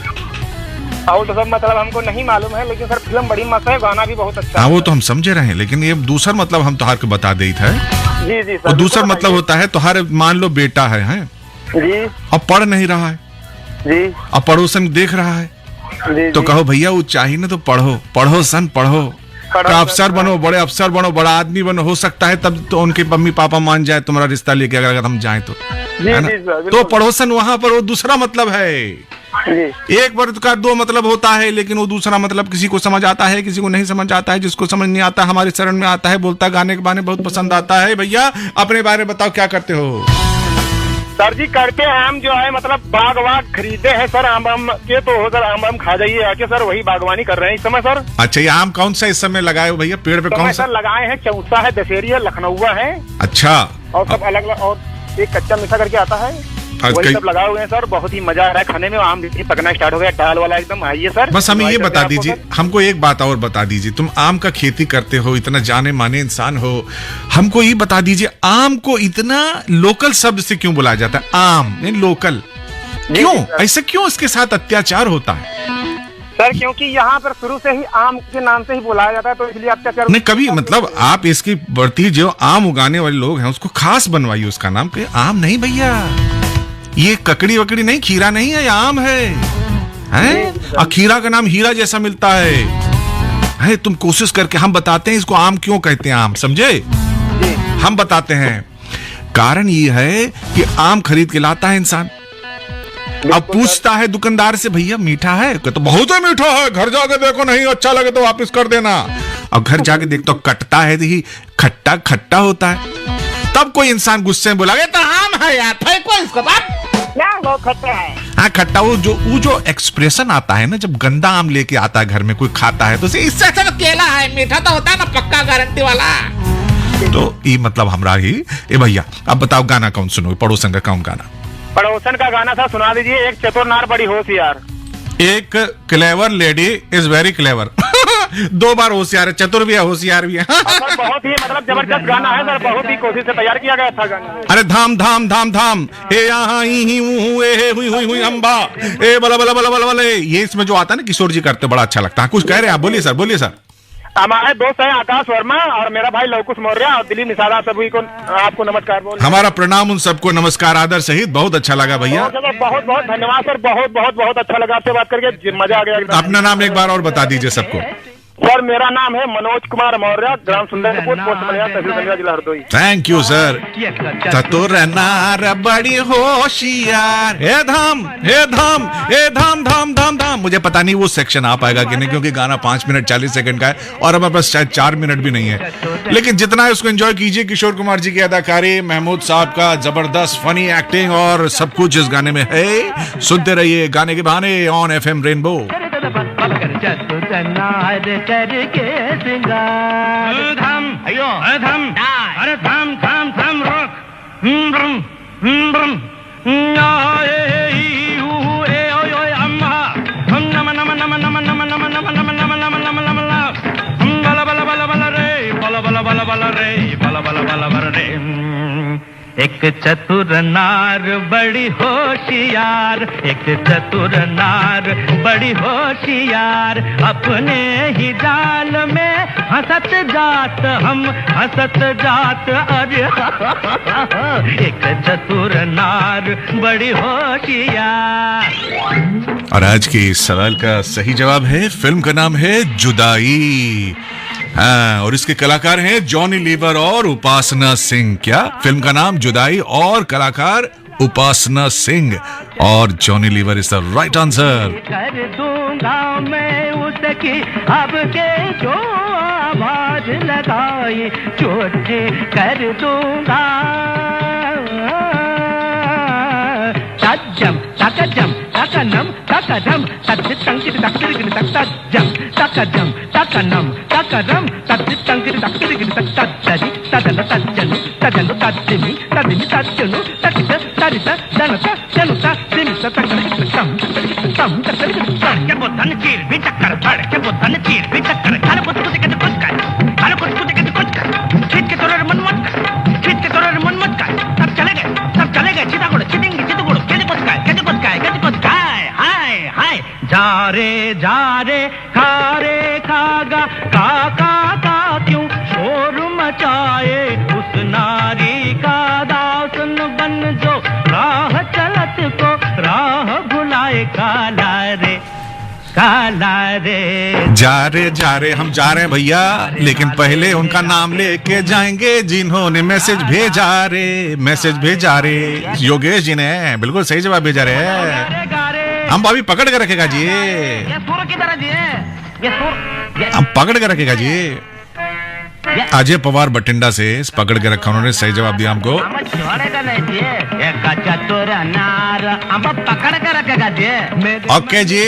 और तो सब मतलब हमको नहीं मालूम है, लेकिन सर फिल्म बड़ी मस्त है, गाना भी बहुत अच्छा है। वो तो हम समझे रहे हैं, लेकिन ये दूसरा मतलब हम तुहार को बता देते हैं। जी जी सर। और दूसरा मतलब होता है तुहार, मान लो बेटा है जी, अब पढ़ नहीं रहा है जी, अब पड़ोसन देख रहा है, जी, तो कहो भैया वो चाहिए ना तो पढ़ो, पढ़ो सन पढ़ो। का अफसर बनो, बड़े अफसर बनो, बड़ा आदमी बनो, हो सकता है तब तो उनके मम्मी पापा मान जाए तुम्हारा रिश्ता लेके, अगर हम जाएं तो, है ना? तो पड़ोसन वहां पर वो दूसरा मतलब है। एक वर्ड का दो मतलब होता है, लेकिन वो दूसरा मतलब किसी को समझ आता है, किसी को नहीं समझ आता है। जिसको समझ नहीं आता हमारे शरण में आता है, बोलता गाने के बारे बहुत पसंद आता है। भैया अपने बारे में बताओ, क्या करते हो? सर जी करके आम जो है मतलब बाग वाग खरीदे हैं सर, आम के तो हो सर, आम खा जाइए आके सर, वही बागवानी कर रहे हैं इस समय सर। अच्छा, ये आम कौन सा इस समय लगाए हो भैया? पेड़ पे कौन सा? सर लगाए हैं, चौसा है, दशहरी है, लखनऊआ है। अच्छा। और सब अलग अलग, और एक कच्चा मीठा करके आता है, वही सब लगाए हुए हैं सर। बहुत ही मजा आ रहा है खाने में, आम भी पकना स्टार्ट हो गया, दाल वाला एकदम। आइए सर, बस हमें ये बता दीजिए, हमको एक बात और बता दीजिए, तुम आम का खेती करते हो, इतना जाने माने इंसान हो, हमको ये बता दीजिए आम को इतना लोकल शब्द से क्यों बुलाया जाता है? आम लोकल क्यों? ऐसा क्यों इसके साथ अत्याचार होता है सर? क्योंकि यहाँ पर शुरू से ही आम के नाम से ही बुलाया जाता है, तो इसलिए अत्याचार नहीं। कभी मतलब आप इसकी बढ़ती जो आम उगाने वाले लोग हैं उसको खास बनवाइए उसका नाम, कि आम नहीं भैया, ये ककड़ी वकड़ी नहीं, खीरा नहीं है, ये आम है? और खीरा का नाम हीरा जैसा मिलता है। तुम कोशिश करके हम बताते हैं इसको आम क्यों कहते हैं, आम समझे? हम बताते हैं, कारण ये है कि आम खरीद के लाता है इंसान, अब पूछता है दुकानदार से, भैया मीठा है? तो बहुत ही मीठा है, घर जाके देखो, नहीं अच्छा लगे तो वापस कर देना। और घर जाके देखते तो कटता है, ही खट्टा खट्टा होता है। तब कोई इंसान गुस्से में बोला, तो आम है यार, फेंको इसको बाप। वो खट्टा है। हाँ खट्टा, वो जो एक्सप्रेशन आता है ना, जब गंदा आम लेके आता है घर में कोई खाता है, तो इससे अच्छा तो केला है, मीठा तो होता है ना, पक्का गारंटी वाला। तो ये मतलब हमरा ही। ए भैया अब बताओ गाना कौन सुनो, पड़ोसन का कौन गाना? पड़ोसन का गाना था, सुना दीजिए। एक चतुर नार बड़ी होशियार। एक clever lady is very clever. दो बार होशियार है, चतुर भी है, होशियार भी है। सर बहुत ही मतलब जबरदस्त गाना है सर, बहुत ही कोशिश से तैयार किया गया था गाना। अरे धाम धाम धाम धाम, ए यहाँ ही हुई हुई हुई अम्बा, ए बला बला बला बला, ये इसमें जो आता है ना किशोर जी करते, बड़ा अच्छा लगता है। कुछ कह रहे हैं आप? बोलिए सर, बोलिए सर। हमारे दोस्त हैं आकाश वर्मा और मेरा भाई लवकुश मौर्य और दिलीप निषादा, सभी को आपको नमस्कार बोल। हमारा प्रणाम उन सबको, नमस्कार आदर सहित। बहुत अच्छा लगा भैया, बहुत बहुत धन्यवाद सर, बहुत बहुत बहुत अच्छा लगा आपसे बात करके, मजा आ गया। अपना नाम एक बार और बता दीजिए सबको। सर मेरा नाम है मनोज कुमार मौर्य, ग्राम सुंदरपुर, पोस्ट बलिया, तहसील बलिया, जिला हरदोई। Thank you sir. चतुर नार बड़ी होशियार, हे धाम हे धाम हे धाम धाम धाम धाम। मुझे पता नहीं वो सेक्शन आ पाएगा कि नहीं, क्योंकि गाना 5 मिनट 40 सेकंड का है और हमारे पास शायद 4 मिनट भी नहीं है, लेकिन जितना है उसको एंजॉय कीजिए। किशोर कुमार जी की अदाकारी, महमूद साहब का जबरदस्त फनी एक्टिंग और सब कुछ इस गाने में है। सुनते रहिए गाने के बहाने ऑन FM रेनबो। नार करके सिंगार, धम अयो धम, अरे धम धम धम रोक, अम्मा नम नम नम नम नम नम नम नम नम नम नम नम बला बला बला बला रे, बला बला बला बला रे, बला बला बला बला रे। एक चतुर नार बड़ी होशियार, एक चतुर नार बड़ी होशियार, अपने ही जाल में हंसत जात हम, हंसत जात। अरे एक चतुर नार बड़ी होशियार। और आज के इस सवाल का सही जवाब है, फिल्म का नाम है जुदाई। हाँ, और इसके कलाकार हैं जॉनी लीवर और उपासना सिंह। क्या? फिल्म का नाम जुदाई और कलाकार उपासना सिंह और Johnny Lever is the right answer. कर दूंगा मैं उसकी अब के जो आवाज लगाई, चोटे कर दूंगा। तजम तकजम तकनम तकदम तजित तंकित तकदिगिन तकजम तकजम तकनम तकदम तजित तंकित तकदिगिन तकतजि तदन तजनु तदनु तजिमि तदिमि तजनु तकित तरित दनत दनुत दिमित तकदिगिन तम तकदिगिन तम के बोधन चीर भी चक्कर फड़ के बोधन चीर भी चक्कर खाने कुछ कुछ के कुछ कर खाने कुछ कुछ के कुछ कर खींच के तोरे मन मत कर, खींच के तोरे मन मत कर। सब चले गए चिता गुड़ चिटिंग चित गुड़ के कुछ काय के कुछ काय के कुछ काय। हाय हाय जा रे खा रे खागा का का क्यों शोर मचाए, उस नारी का दासन बन जो राह चलत को राह भुलाए। काला रे जा रहे हम जा रहे हैं भैया, लेकिन पहले उनका नाम लेके जाएंगे जिन्होंने मैसेज भेजा रे। योगेश जी ने बिल्कुल सही जवाब भेजा रे। हम अभी पकड़ कर रखेगा जी, हम पकड़ कर रखेगा जी। अजय पवार बठिंडा से पकड़ के रखा, उन्होंने सही जवाब दिया हमको। ओके जी,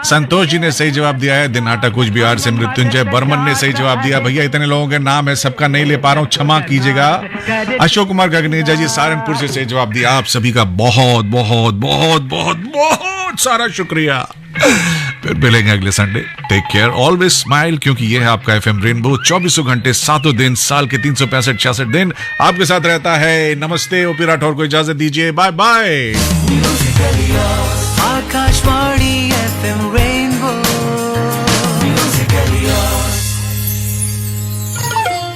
संतोष जी ने सही जवाब दिया है। दिनाटा कुछ बिहार से मृत्युंजय बर्मन ने सही जवाब दिया। भैया इतने लोगों के नाम है, सबका नहीं ले पा रहा हूँ, क्षमा कीजिएगा। अशोक कुमार गगनेजा जी सहारनपुर से सही जवाब दिया। आप सभी का बहुत बहुत बहुत बहुत बहुत सारा शुक्रिया। फिर मिलेंगे अगले Sunday. Take care, always smile, क्योंकि ये है आपका एफएम रेनबो। 24 घंटे 7 दिन, साल के 365-66 दिन आपके साथ रहता है। नमस्ते, ओपी राठौर को इजाजत दीजिए। Bye bye. Akashvani FM rainbow.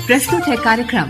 प्रस्तुत है कार्यक्रम